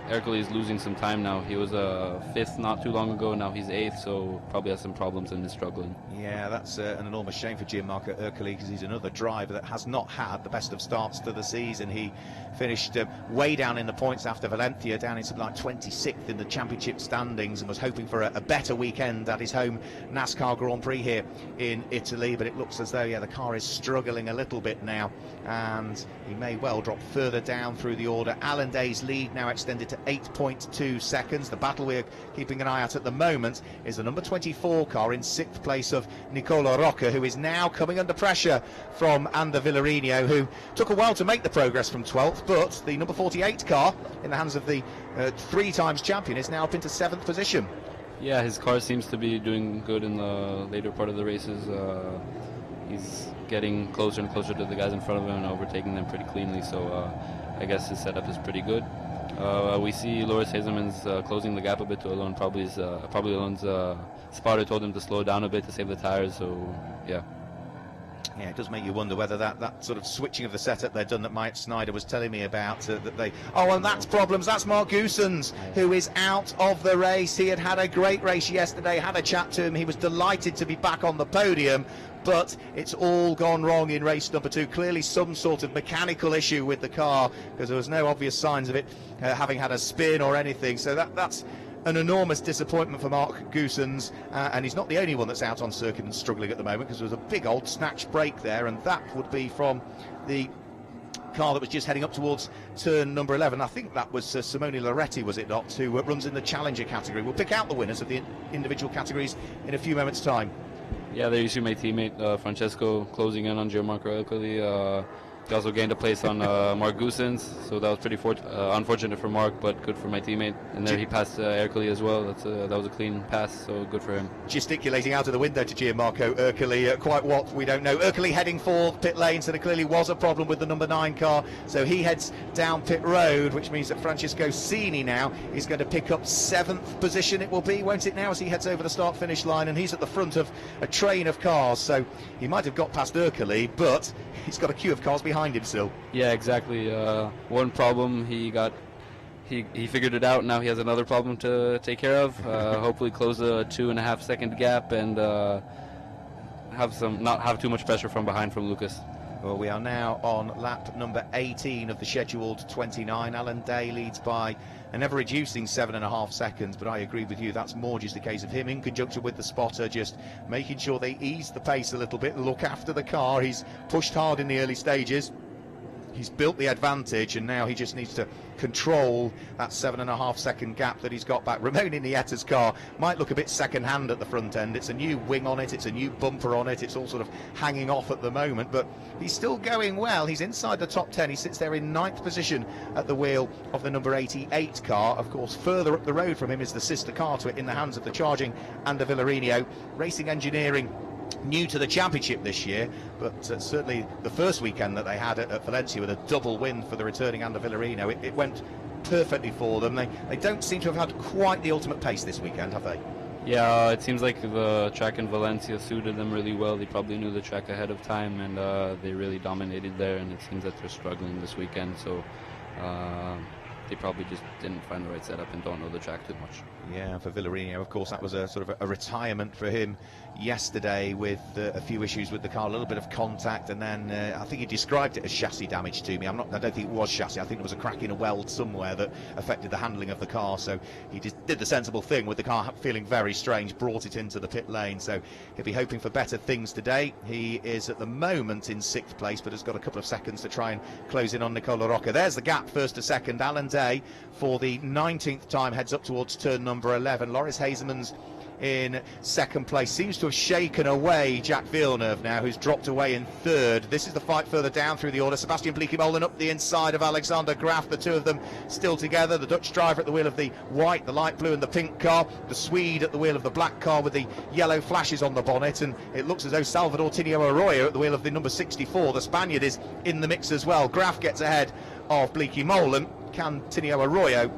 E: Ercoli is losing some time now. He was 5th not too long ago. Now he's 8th, so probably has some problems and is struggling.
B: Yeah, that's an enormous shame for Gianmarco Ercoli, because he's another driver that has not had the best of starts to the season. He finished way down in the points after Valencia, down in something like 26th in the championship standings, and was hoping for a better weekend at his home NASCAR Grand Prix here in Italy. But it looks as though, yeah, the car is struggling a little bit now, and he may well drop further down through the order. Alan Day's lead now extended to 8.2 seconds. The battle we're keeping an eye at the moment is the number 24 car in 6th place of Nicola Rocca, who is now coming under pressure from Ander Villarino, who took a while to make the progress from 12th, but the number 48 car in the hands of the 3 times champion is now up into 7th position.
E: Yeah, his car seems to be doing good in the later part of the races. He's getting closer and closer to the guys in front of him and overtaking them pretty cleanly, so I guess his setup is pretty good. We see Loris Hazelman's closing the gap a bit to Alon. Probably Alon's spotter told him to slow down a bit to save the tires, so yeah.
B: Yeah, it does make you wonder whether that sort of switching of the setup they've done that Mike Snyder was telling me about, that they... Oh, and that's problems. That's Mark Goossens, who is out of the race. He had a great race yesterday, had a chat to him. He was delighted to be back on the podium, but it's all gone wrong in race number 2. Clearly some sort of mechanical issue with the car, because there was no obvious signs of it having had a spin or anything. So that's an enormous disappointment for Mark Goossens, and he's not the only one that's out on circuit and struggling at the moment, because there was a big old snatch break there, and that would be from the car that was just heading up towards turn number 11. I think that was Simone Loretti, was it not, who runs in the Challenger category. We'll pick out the winners of the individual categories in a few moments' time.
E: Yeah, there you see my teammate Francesco closing in on Gianmarco Ercoli. He also gained a place on Mark Goossens, so that was pretty unfortunate for Mark, but good for my teammate. And there he passed Ercoli as well. That was a clean pass, so good for him.
B: Gesticulating out of the window to Gianmarco Ercoli, quite what we don't know. Ercoli heading for pit lane, so there clearly was a problem with the number 9 car, so he heads down pit road, which means that Francesco Cini now is going to pick up 7th position, it will be, won't it now, as he heads over the start-finish line, and he's at the front of a train of cars, so he might have got past Ercoli, but he's got a queue of cars behind him still.
E: Yeah, exactly. One problem he figured it out. Now he has another problem to take care of. Hopefully close a 2.5 second gap and not have too much pressure from behind from Lucas.
B: Well, we are now on lap number 18 of the scheduled 29. Alan Day leads by an ever-reducing 7.5 seconds, but I agree with you, that's more just a case of him in conjunction with the spotter just making sure they ease the pace a little bit, look after the car. He's pushed hard in the early stages. He's built the advantage, and now he just needs to control that 7.5 second gap that he's got back. Ramon Nietta's car might look a bit second-hand at the front end. It's a new wing on it, it's a new bumper on it, it's all sort of hanging off at the moment, but he's still going well. He's inside the top 10. He sits there in 9th position at the wheel of the number 88 car. Of course, further up the road from him is the sister car to it in the hands of the charging Andy Villarino. Racing Engineering new to the championship this year, but certainly the first weekend that they had at Valencia with a double win for the returning Andy Villarino, it went perfectly for them. They don't seem to have had quite the ultimate pace this weekend, have they?
E: Yeah, it seems like the track in Valencia suited them really well. They probably knew the track ahead of time, and they really dominated there, and it seems that they're struggling this weekend, so they probably just didn't find the right setup and don't know the track too much.
B: Yeah, for Villarino, of course, that was a sort of a retirement for him yesterday with a few issues with the car, a little bit of contact, and then I think he described it as chassis damage to me. I don't think it was chassis. I think there was a crack in a weld somewhere that affected the handling of the car, so he just did the sensible thing with the car feeling very strange, brought it into the pit lane, so he'll be hoping for better things today. He is at the moment in 6th place, but has got a couple of seconds to try and close in on Nicola Rocca. There's the gap, first to second. Alan Day, for the 19th time, heads up towards turn number 11. Loris Hazeman's in 2nd place, seems to have shaken away Jack Villeneuve now, who's dropped away in 3rd. This is the fight further down through the order. Sebastian Bleekemolen up the inside of Alexander Graf, the two of them still together. The Dutch driver at the wheel of the white, the light blue and the pink car, the Swede at the wheel of the black car with the yellow flashes on the bonnet, and it looks as though Salvador Tinio Arroyo at the wheel of the number 64, the Spaniard, is in the mix as well. Graf gets ahead of Bleekemolen. Can Tinio Arroyo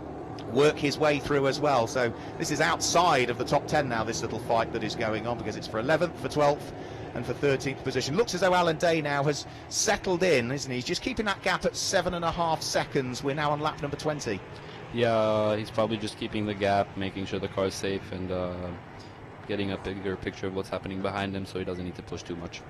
B: work his way through as well? So this is outside of the top 10 now, this little fight that is going on, because it's for 11th, for 12th and for 13th position. Looks as though Alan Day now has settled in, isn't he? He's just keeping that gap at 7.5 seconds. We're now on lap number 20.
E: Yeah, he's probably just keeping the gap, making sure the car's safe, and getting a bigger picture of what's happening behind him, so he doesn't need to push too much.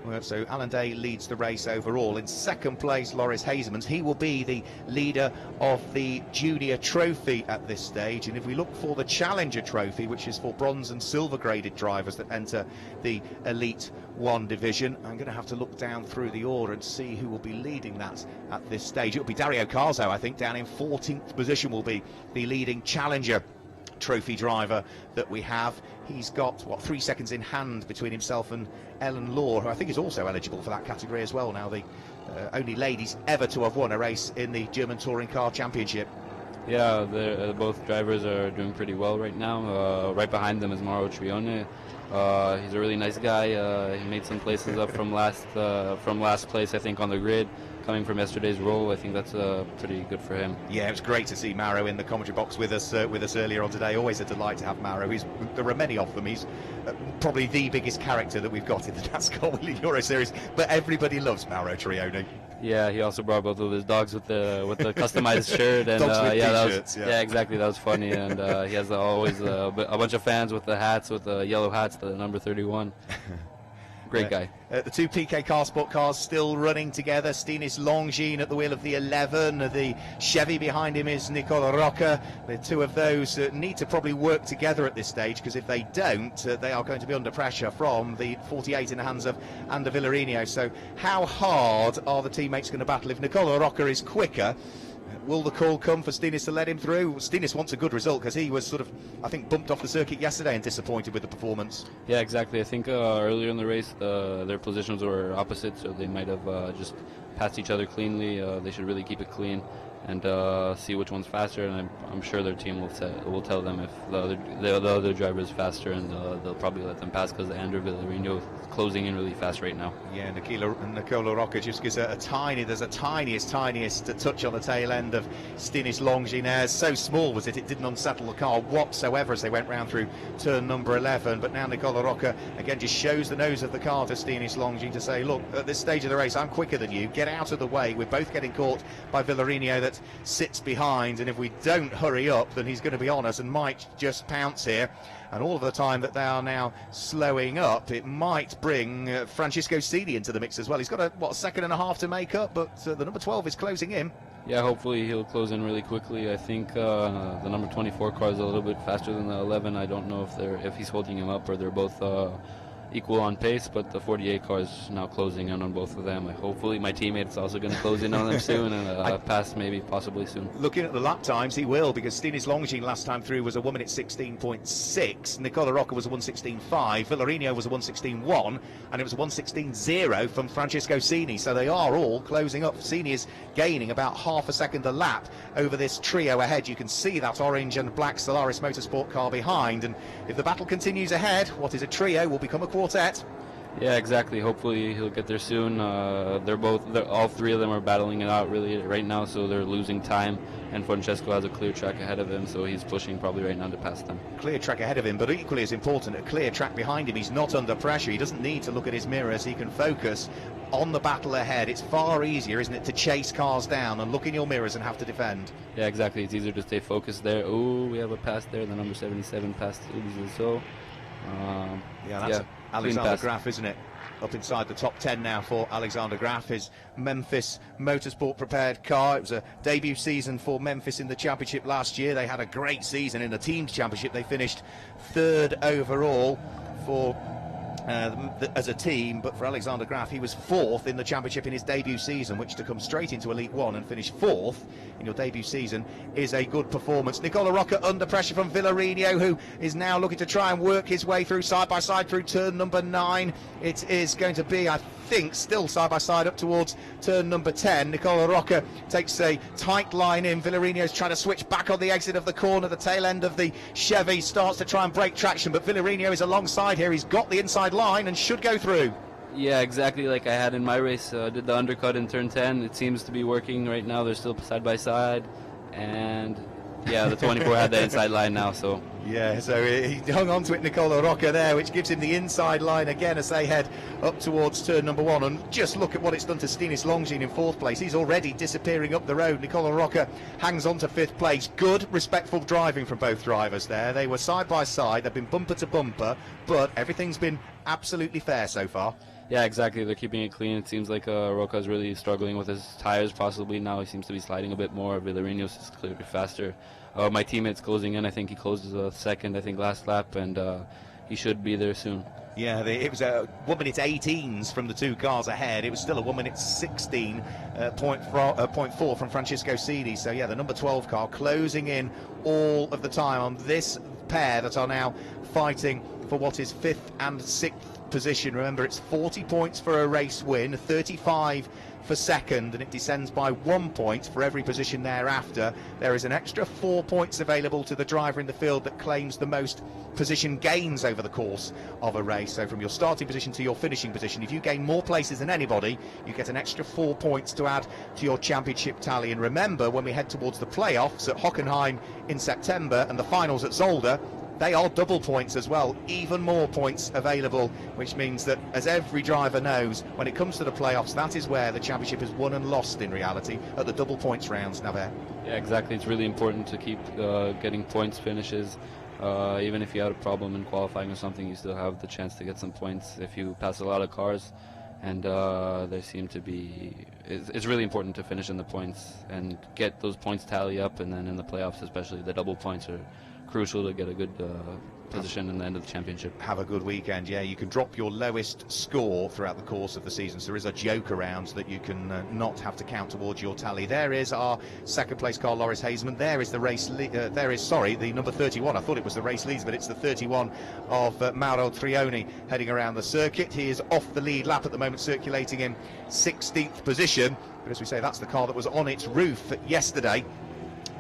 B: Well, so Alan Day leads the race overall. In 2nd place, Loris Hazeman. He will be the leader of the Junior Trophy at this stage. And if we look for the Challenger Trophy, which is for bronze and silver graded drivers that enter the Elite 1 division, I'm going to have to look down through the order and see who will be leading that at this stage. It will be Dario Carzo, I think, down in 14th position will be the leading Challenger Trophy driver that we have. He's got, 3 seconds in hand between himself and Ellen Law, who I think is also eligible for that category as well now, the only ladies ever to have won a race in the German Touring Car Championship.
E: Yeah, both drivers are doing pretty well right now. Right behind them is Mauro Trione. He's a really nice guy. He made some places up from last place, I think, on the grid. Coming from yesterday's roll, I think that's pretty good for him. Yeah, it was great to see Mauro in the commentary box with us earlier on today. Always a delight to have Mauro. There are many of them. He's probably the biggest character that we've got in the NASCAR Whelen Euro Series, but everybody loves Mauro Trione. Yeah, he also brought both of his dogs with the customized shirt, and
B: yeah,
E: exactly, that was funny. And he has always a bunch of fans with the hats, with the yellow hats, the number 31. Great guy.
B: The two PK Car Sport cars still running together. Stinis Longines at the wheel of the 11. The Chevy behind him is Nicola Rocca. The two of those need to probably work together at this stage, because if they don't, they are going to be under pressure from the 48 in the hands of Andy Villarino. So how hard are the teammates going to battle? If Nicola Rocca is quicker, will the call come for Stinis to let him through? Stinis wants a good result, because he was sort of, I think, bumped off the circuit yesterday and disappointed with the performance.
E: Yeah, exactly. I think earlier in the race their positions were opposite, so they might have just passed each other cleanly. They should really keep it clean and see which one's faster, and I'm sure their team will tell them if the other driver is faster, and they'll probably let them pass, because Andrew Villarino is closing in really fast right now.
B: Yeah, Nicola Rocca just gives there's a tiniest touch on the tail end of Stinis Longines. So small was it didn't unsettle the car whatsoever as they went round through turn number 11. But now Nicola Rocca again just shows the nose of the car to Stinis Longines to say, look, at this stage of the race I'm quicker than you, get out of the way. We're both getting caught by Villarino that sits behind, and if we don't hurry up, then he's going to be on us and might just pounce here. And all of the time that they are now slowing up, it might bring Francisco Cini into the mix as well. He's got a second and a half to make up, but the number 12 is closing in.
E: Yeah, hopefully he'll close in really quickly. I think the number 24 car is a little bit faster than the 11. I don't know if he's holding him up or they're both equal on pace, but the 48 car is now closing in on both of them. Hopefully my teammate's also going to close in on them soon and pass maybe possibly soon.
B: Looking at the lap times, he will, because Stinis Longines last time through was a 1 minute 16.6, Nicola Rocca was a 1:16.5, Villarino was a 1:16.1, and it was a 1:16.0 from Francisco Cini, so they are all closing up. Cini is gaining about half a second a lap over this trio ahead. You can see that orange and black Solaris Motorsport car behind, and if the battle continues ahead, what is a trio will become a quartet.
E: Yeah, exactly. Hopefully he'll get there soon. All three of them are battling it out really right now, so they're losing time. And Francesco has a clear track ahead of him, so he's pushing probably right now to pass them.
B: Clear track ahead of him, but equally as important, a clear track behind him. He's not under pressure. He doesn't need to look at his mirrors. He can focus on the battle ahead. It's far easier, isn't it, to chase cars down and look in your mirrors and have to defend.
E: Yeah, exactly. It's easier to stay focused there. Oh, we have a pass there. The number 77 passed so.
B: That's Alexander Graf, isn't it? Up inside the top 10 now for Alexander Graf, his Memphis Motorsport prepared car. It was a debut season for Memphis in the championship last year. They had a great season in the team's championship. They finished 3rd overall for as a team, but for Alexander Graf, he was 4th in the championship in his debut season, which to come straight into Elite 1 and finish 4th in your debut season is a good performance. Nicola Rocca under pressure from Villarino, who is now looking to try and work his way through side by side through turn number 9. It is going to be, I think, still side by side up towards turn number 10. Nicola Rocca takes a tight line in. Villarino's trying to switch back on the exit of the corner. The tail end of the Chevy starts to try and break traction, but Villarino is alongside here. He's got the inside line and should go through.
E: Yeah, exactly like I had in my race. Did the undercut in turn 10. It seems to be working right now. They're still side by side, and yeah, the 24 had the inside line now, so.
B: Yeah, so he hung on to it, Nicola Rocca there, which gives him the inside line again as they head up towards turn number 1. And just look at what it's done to Stinis Longines in 4th place. He's already disappearing up the road. Nicola Rocca hangs on to 5th place. Good, respectful driving from both drivers there. They were side by side. They've been bumper to bumper, but everything's been absolutely fair so far.
E: Yeah, exactly. They're keeping it clean. It seems like Rocca's really struggling with his tires possibly. Now he seems to be sliding a bit more. Villarino's is clearly faster. My teammate's closing in. I think he closes 2nd, I think, last lap, and he should be there soon.
B: Yeah, it was a 1 minute 18s from the two cars ahead. It was still a 1 minute 16.4 from Francisco Cini. So, yeah, the number 12 car closing in all of the time on this pair that are now fighting for what is 5th and 6th position. Remember, it's 40 points for a race win, 35 for 2nd, and it descends by 1 point for every position thereafter. There is an extra 4 points available to the driver in the field that claims the most position gains over the course of a race. So from your starting position to your finishing position, if you gain more places than anybody, you get an extra 4 points to add to your championship tally. And remember, when we head towards the playoffs at Hockenheim in September and the finals at Zolder, they are double points as well, even more points available, which means that, as every driver knows, when it comes to the playoffs, that is where the championship is won and lost in reality, at the double points rounds, Naver.
E: Yeah, exactly. It's really important to keep getting points finishes. Even if you had a problem in qualifying or something, you still have the chance to get some points if you pass a lot of cars. And there seem to be, it's really important to finish in the points and get those points tally up, and then in the playoffs especially, the double points are crucial to get a good position in the end of the championship.
B: Have a good weekend. Yeah, you can drop your lowest score throughout the course of the season, so there is a joke around that you can not have to count towards your tally. There is our 2nd place car, Loris Hazeman. There is the the number 31. I thought it was the race leads, but it's the 31 of Mauro Trioni heading around the circuit. He is off the lead lap at the moment, circulating in 16th position, but as we say, that's the car that was on its roof yesterday,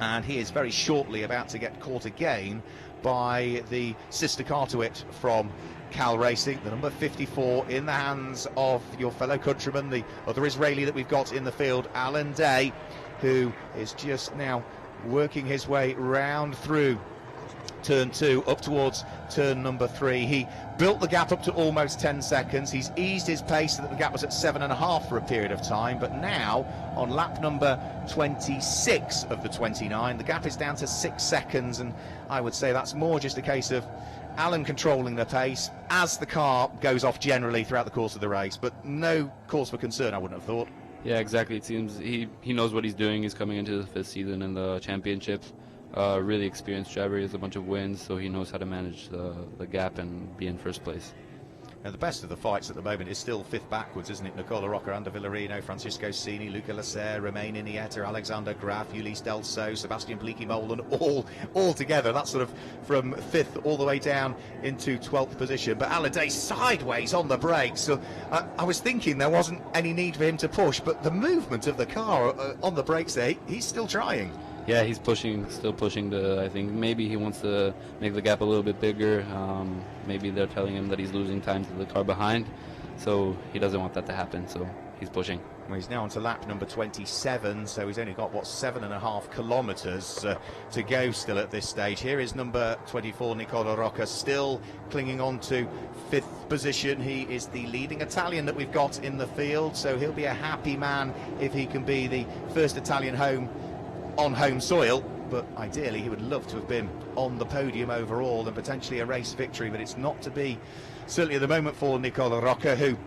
B: and he is very shortly about to get caught again by the sister car to it from Cal Racing, the number 54, in the hands of your fellow countryman, the other Israeli that we've got in the field, Alan Day, who is just now working his way round through turn 2 up towards turn number 3. He built the gap up to almost 10 seconds. He's eased his pace so that the gap was at 7.5 for a period of time, but now on lap number 26 of the 29, the gap is down to 6 seconds, and I would say that's more just a case of Alan controlling the pace as the car goes off generally throughout the course of the race, but no cause for concern, I wouldn't have thought.
E: Yeah, exactly. It seems he knows what he's doing. He's coming into the 5th season in the championship. Really experienced driver. He has a bunch of wins, so he knows how to manage the gap and be in first place.
B: Now, the best of the fights at the moment is still 5th backwards, isn't it? Nicola Rocca, Ander Villarino, Francisco Cini, Luca Lasser, Romain Iniesta, Alexander Graf, Ulysse Delso, Sebastian Bleekie-Molen, all together. That's sort of from 5th all the way down into 12th position. But Alan Day sideways on the brakes. So I was thinking there wasn't any need for him to push, but the movement of the car on the brakes there, he's still trying.
E: Yeah, he's still pushing. I think maybe he wants to make the gap a little bit bigger. Maybe they're telling him that he's losing time to the car behind, so he doesn't want that to happen, so he's pushing.
B: Well, he's now on to lap number 27, so he's only got, 7.5 kilometres to go still at this stage. Here is number 24, Nicola Rocca, still clinging on to 5th position. He is the leading Italian that we've got in the field, so he'll be a happy man if he can be the first Italian on home soil, but ideally he would love to have been on the podium overall and potentially a race victory, but it's not to be, certainly at the moment, for Nicola Rocca, who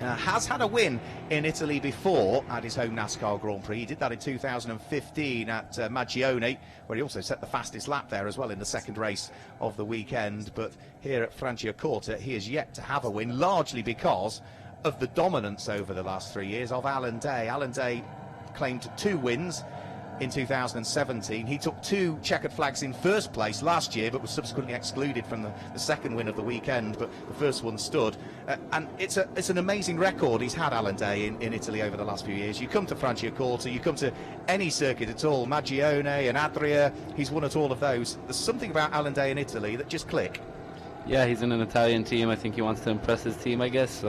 B: has had a win in Italy before at his home NASCAR Grand Prix. He did that in 2015 at Magione, where he also set the fastest lap there as well in the second race of the weekend. But here at Franciacorta, he is yet to have a win, largely because of the dominance over the last 3 years of Alan Day. Alan Day claimed 2 wins in 2017. He took 2 checkered flags in first place last year, but was subsequently excluded from the second win of the weekend, but the first one stood. And it's an amazing record he's had, Alan Day, in Italy over the last few years. You come to Franciacorta, you come to any circuit at all, Magione and Adria, he's won at all of those. There's something about Alan Day in Italy that just click.
E: Yeah, he's in an Italian team. I think he wants to impress his team, I guess.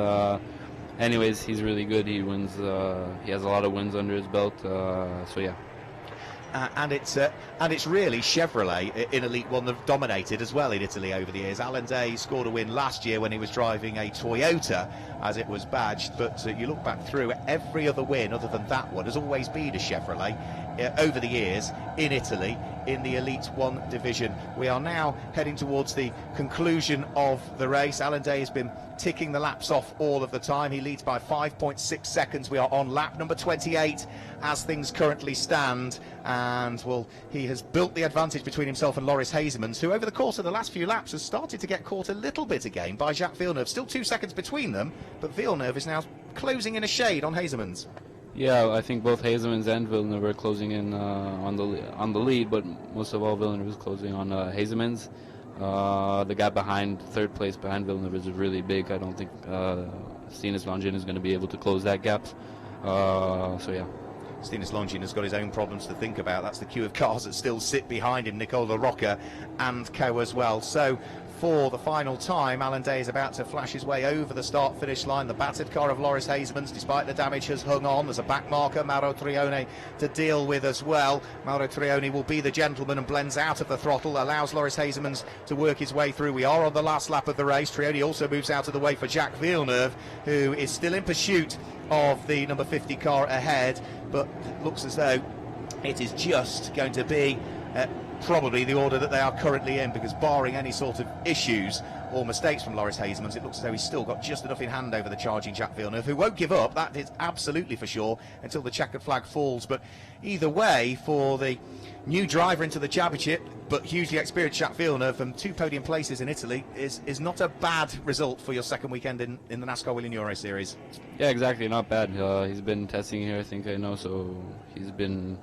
E: Anyways, he's really good. He wins. He has a lot of wins under his belt, so yeah.
B: And it's really Chevrolet in Elite 1 that have dominated as well in Italy over the years. Alan Day scored a win last year when he was driving a Toyota as it was badged, but you look back through, every other win other than that one has always been a Chevrolet over the years in Italy in the Elite 1 division. We are now heading towards the conclusion of the race. Alan Day has been ticking the laps off all of the time. He leads by 5.6 seconds. We are on lap number 28 as things currently stand, and well, he has built the advantage between himself and Loris Hazemans, who over the course of the last few laps has started to get caught a little bit again by Jacques Villeneuve. Still 2 seconds between them, but Villeneuve is now closing in a shade on Hazemans.
E: Yeah, I think both Hazemans and Villeneuve are closing in on the lead, but most of all Villeneuve is closing on Hazemans. The gap behind, 3rd place behind Villeneuve, is really big. I don't think Stinus Longin is going to be able to close that gap. So yeah.
B: Stinus Longin has got his own problems to think about. That's the queue of cars that still sit behind him, Nicola Rocca and co as well. So for the final time, Alan Day is about to flash his way over the start-finish line. The battered car of Loris Hazemans, despite the damage, has hung on. There's a back marker, Mauro Trione, to deal with as well. Mauro Trione will be the gentleman and blends out of the throttle, allows Loris Hazemans to work his way through. We are on the last lap of the race. Trione also moves out of the way for Jacques Villeneuve, who is still in pursuit of the number 50 car ahead, but it looks as though it is just going to be probably the order that they are currently in, because barring any sort of issues or mistakes from Loris Hazemans, it looks as though he's still got just enough in hand over the charging Jacques Villeneuve, who won't give up, that is absolutely for sure, until the checkered flag falls. But either way, for the new driver into the championship, but hugely experienced Jacques Villeneuve, from 2 podium places in Italy is not a bad result for your second weekend in the NASCAR Whelen Euro Series.
E: Yeah, exactly, not bad. He's been testing here, I think I know, so he's been...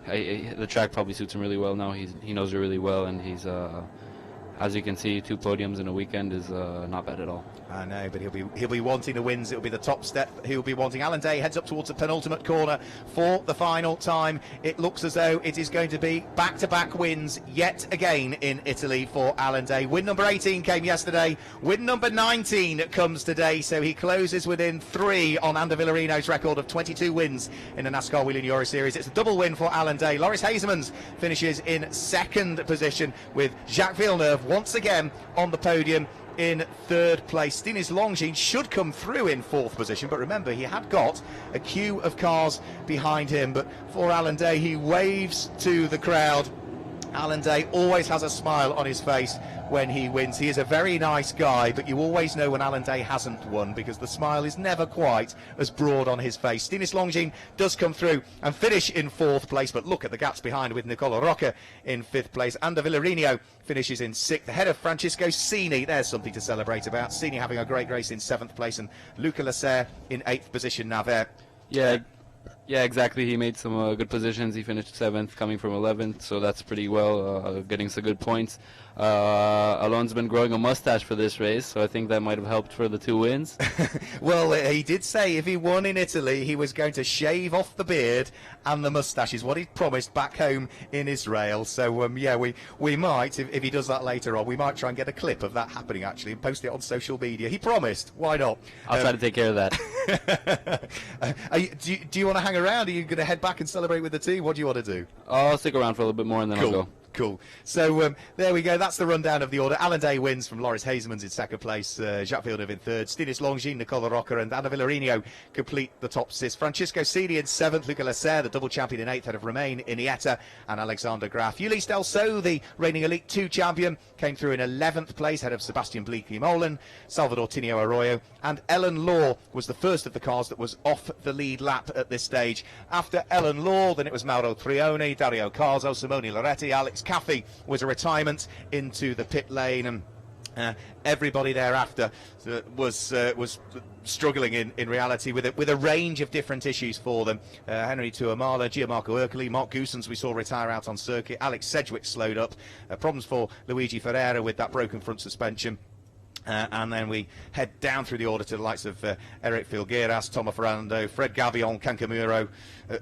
E: the track probably suits him really well now. He knows it really well, and he's as you can see, 2 podiums in a weekend is not bad at all.
B: I know, but he'll be wanting the wins. It'll be the top step he'll be wanting. Alan Day heads up towards the penultimate corner for the final time. It looks as though it is going to be back-to-back wins yet again in Italy for Alan Day. Win number 18 came yesterday. Win number 19 comes today, so he closes within 3 on Ander Villarino's record of 22 wins in the NASCAR Whelen Euro Series. It's a double win for Alan Day. Loris Hasemans finishes in 2nd position, with Jacques Villeneuve once again on the podium in 3rd place. Stinis Longines should come through in 4th position, but remember, he had got a queue of cars behind him. But for Alan Day, he waves to the crowd. Alan Day always has a smile on his face when he wins. He is a very nice guy, but you always know when Alan Day hasn't won, because the smile is never quite as broad on his face. Stinis Longines does come through and finish in 4th place, but look at the gaps behind, with Nicola Rocca in 5th place. Ander Villarino finishes in 6th, ahead of Francisco Cini. There's something to celebrate about. Cini having a great race in 7th place, and Luca Lasserre in 8th position now there.
E: Yeah, exactly. He made some good positions. He finished 7th, coming from 11th, so that's pretty well, getting some good points. Alon's been growing a mustache for this race, so I think that might have helped for the 2 wins.
B: Well, he did say if he won in Italy, he was going to shave off the beard and the moustache, is what he promised back home in Israel. So, yeah, we might, if he does that later on, we might try and get a clip of that happening, actually, and post it on social media. He promised. Why not?
E: I'll try to take care of that.
B: Do you want to hang around? Are you going to head back and celebrate with the team? What do you want to do?
E: I'll stick around for a little bit more, and then I'll go.
B: Cool. So there we go. That's the rundown of the order. Alan Day wins from Loris Hasemans in 2nd place. Jacques Villeneuve in 3rd. Stinis Longines, Nicola Rocca and Ander Villarino complete the top 6. Francisco Cini in 7th. Luca Lasserre, the double champion, in 8th, ahead of Romain Iniesta and Alexander Graf. Ulysse Delso, the reigning Elite 2 champion, came through in 11th place, ahead of Sebastian Bleakley-Molen, Salvador Tinio Arroyo, and Ellen Law was the first of the cars that was off the lead lap at this stage. After Ellen Law, then it was Mauro Trioni, Dario Carzo, Simone Loretti, Alex Caffey was a retirement into the pit lane, and everybody thereafter was struggling in reality with a range of different issues for them. Henry Tuamala, Gianmarco Ercoli, Mark Goosens we saw retire out on circuit, Alex Sedgwick slowed up, problems for Luigi Ferrara with that broken front suspension. And then we head down through the order to the likes of Eric Filgueiras, Tomo Ferrando, Fred Gavion, Cancamuro,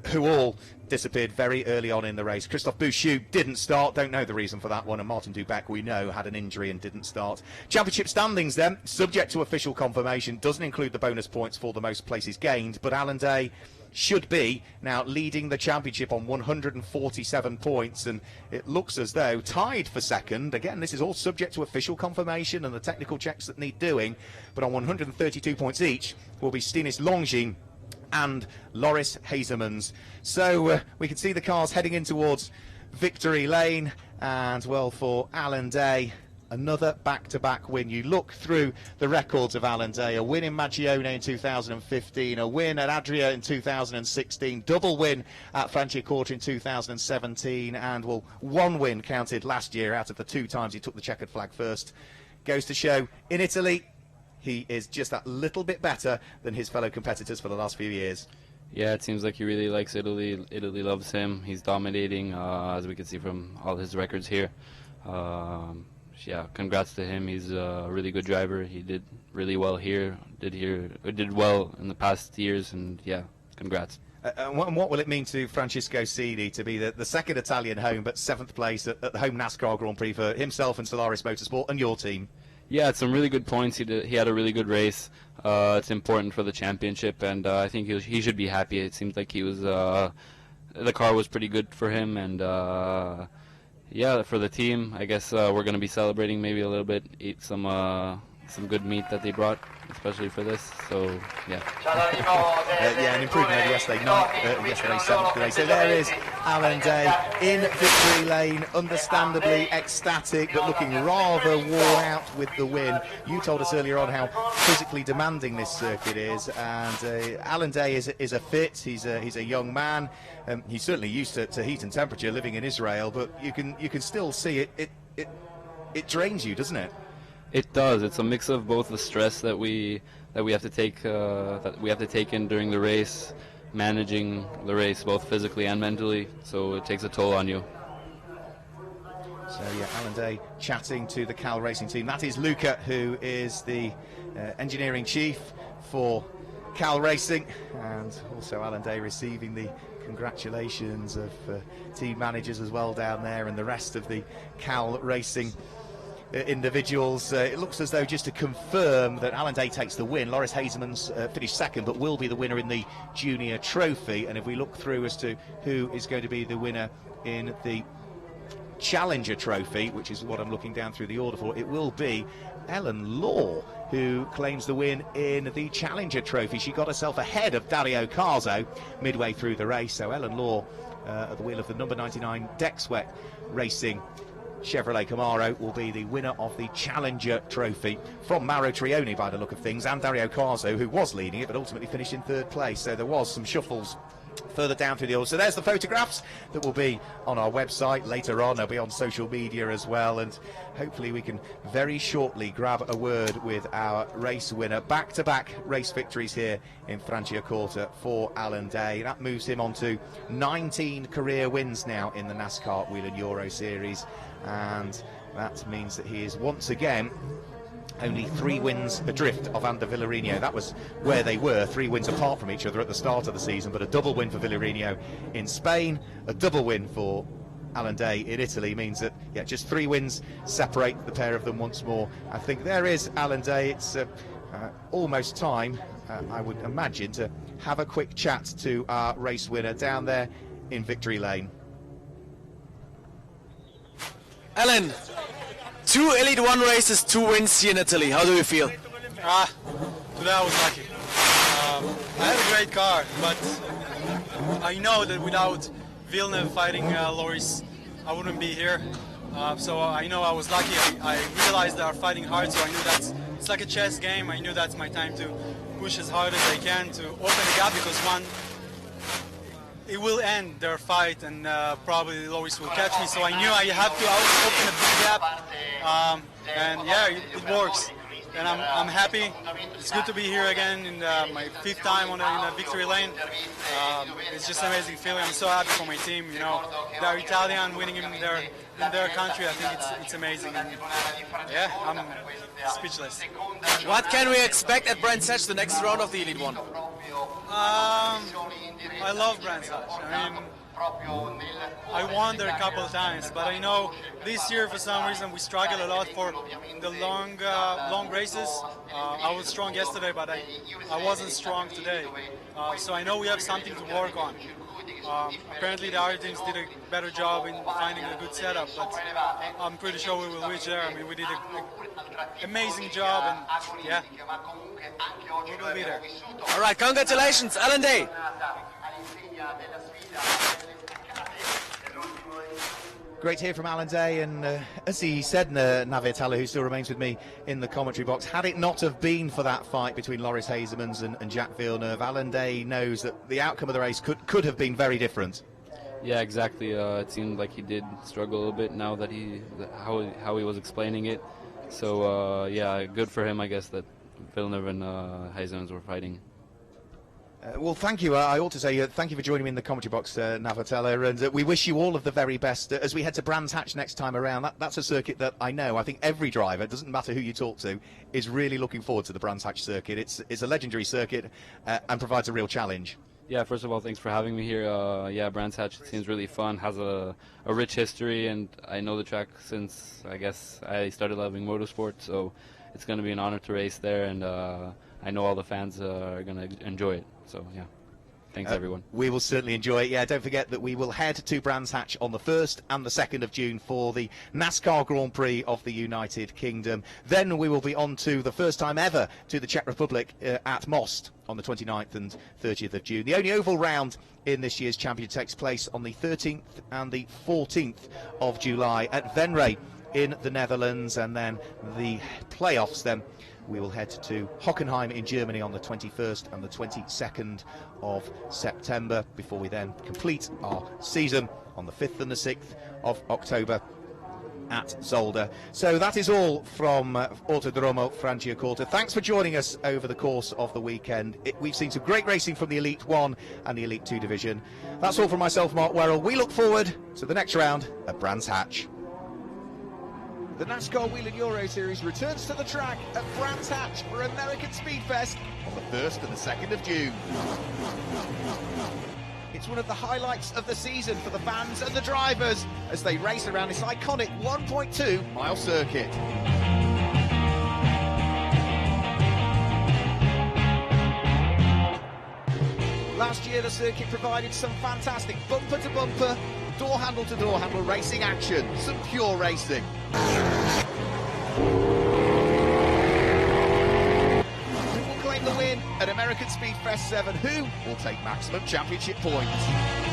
B: who all disappeared very early on in the race. Christophe Bouchou didn't start, don't know the reason for that one, and Martin Dubec, we know, had an injury and didn't start. Championship standings then, subject to official confirmation, doesn't include the bonus points for the most places gained, but Alan Day should be now leading the championship on 147 points, and it looks as though tied for 2nd. Again, this is all subject to official confirmation and the technical checks that need doing, but on 132 points each will be Stinis Longines and Loris Hasemans. So we can see the cars heading in towards victory lane, and well, for Alan Day, another back-to-back win. You look through the records of Alan Day: a win in Magione in 2015, a win at Adria in 2016, double win at Franciacorta in 2017, and well, 1 win counted last year out of the 2 times he took the checkered flag first. Goes to show, in Italy, he is just that little bit better than his fellow competitors for the last few years.
E: Yeah, it seems like he really likes Italy. Italy loves him. He's dominating, as we can see from all his records here. Yeah, congrats to him. He's a really good driver. He did really well here. Did well in the past years, and yeah, congrats.
B: And what will it mean to Francisco Cini to be the 2nd Italian home, but 7th place at the home NASCAR Grand Prix for himself and Solaris Motorsport and your team?
E: Yeah, it's some really good points. He had a really good race. It's important for the championship, and I think he should be happy. It seems like he was the car was pretty good for him, and yeah, for the team, I guess we're going to be celebrating maybe a little bit, eat some good meat that they brought, especially for this. So yeah.
B: Yeah, an improvement over yesterday night, yesterday 7th today. So there is Alan Day in victory lane, understandably ecstatic, but looking rather worn out with the win. You told us earlier on how physically demanding this circuit is, and Alan Day is a fit. He's a young man. He's certainly used to heat and temperature, living in Israel, but you can still see it drains you, doesn't it?
E: It does. It's a mix of both the stress that we have to take in during the race, managing the race both physically and mentally. So it takes a toll on you.
B: So yeah, Alan Day chatting to the Cal Racing team. That is Luca, who is the engineering chief for Cal Racing, and also Alan Day receiving the congratulations of team managers as well down there and the rest of the Cal Racing individuals. It looks as though, just to confirm, that Alan Day takes the win. Loris Hazeman's finished second, but will be the winner in the junior trophy. And if we look through as to who is going to be the winner in the Challenger Trophy, which is what I'm looking down through the order for, it will be Ellen Law who claims the win in the Challenger Trophy. She got herself ahead of Dario Carzo midway through the race, so Ellen Law at the wheel of the number 99 Deck Sweat Racing Chevrolet Camaro will be the winner of the Challenger Trophy from Mauro Trioni by the look of things, and Dario Carzo, who was leading it but ultimately finished in third place. So there was some shuffles further down through the order. So there's the photographs that will be on our website later on. They'll be on social media as well, and hopefully we can very shortly grab a word with our race winner. Back-to-back race victories here in Franciacorta for Alan Day. That moves him on to 19 career wins now in the NASCAR Whelen Euro Series, and that means that he is once again only 3 wins adrift of Ander Villarino. That was where they were, 3 wins apart from each other at the start of the season, but a double win for Villarino in Spain, a double win for Alan Day in Italy means that, yeah, just 3 wins separate the pair of them once more. I think there is Alan Day. It's almost time, I would imagine, to have a quick chat to our race winner down there in Victory Lane.
F: Alan, 2 Elite 1 races, 2 wins here in Italy. How do you feel?
G: Today I was lucky. I had a great car, but I know that without Villeneuve fighting Loris, I wouldn't be here. So I know I was lucky. I realized they are fighting hard, so I knew it's like a chess game. I knew that's my time to push as hard as I can to open the gap, because it will end their fight, and probably Loris will catch me. So I knew I had to open a big gap, and yeah, it works. And I'm happy. It's good to be here again in my 5th time in the victory lane. It's just an amazing feeling. I'm so happy for my team. You know, they're Italian, winning in their country. I think it's amazing. And yeah, I'm speechless.
F: What can we expect at Brands Hatch, the next round of the Elite 1?
G: I love Brands Hatch. I mean, I won there a couple of times, but I know this year for some reason we struggle a lot for the long races. I was strong yesterday, but I wasn't strong today. So I know we have something to work on. Apparently the other teams did a better job in finding a good setup, but I'm pretty sure we will reach there. I mean, we did an amazing job, and yeah, we will be there.
F: All right, congratulations, Alan Day.
B: Great to hear from Alan Day, and as he said, Navitala, who still remains with me in the commentary box, had it not have been for that fight between Loris Hazemans and Jack Villeneuve, Alan Day knows that the outcome of the race could have been very different.
E: Yeah, exactly. It seemed like he did struggle a little bit now that how he was explaining it. So yeah, good for him, I guess, that Villeneuve and Hazemans were fighting.
B: Well, thank you. I ought to say thank you for joining me in the commentary box, Navitella, and we wish you all of the very best as we head to Brands Hatch next time around. That's a circuit that I know, I think every driver, it doesn't matter who you talk to, is really looking forward to the Brands Hatch circuit. It's a legendary circuit and provides a real challenge.
E: Yeah, first of all, thanks for having me here. Yeah, Brands Hatch seems really fun, has a rich history, and I know the track since, I guess, I started loving motorsport, so it's going to be an honor to race there, and I know all the fans are going to enjoy it. So, yeah, thanks, everyone.
B: We will certainly enjoy it. Yeah, don't forget that we will head to Brands Hatch on the 1st and the 2nd of June for the NASCAR Grand Prix of the United Kingdom. Then we will be on to the first time ever to the Czech Republic at Most on the 29th and 30th of June. The only oval round in this year's championship takes place on the 13th and the 14th of July at Venray in the Netherlands, and then the playoffs then we will head to Hockenheim in Germany on the 21st and the 22nd of September before we then complete our season on the 5th and the 6th of October at Zolder. So that is all from Autodromo Franciacorta. Thanks for joining us over the course of the weekend. We've seen some great racing from the Elite 1 and the Elite 2 division. That's all from myself, Mark Werrell. We look forward to the next round at Brands Hatch. The NASCAR Whelen Euro Series returns to the track at Brands Hatch for American Speedfest on the 1st and the 2nd of June. It's one of the highlights of the season for the fans and the drivers as they race around this iconic 1.2-mile circuit. Last year the circuit provided some fantastic bumper-to-bumper, door-handle-to-door handle racing action, some pure racing. Who will claim the win at American Speedfest 7? Who will take maximum championship points?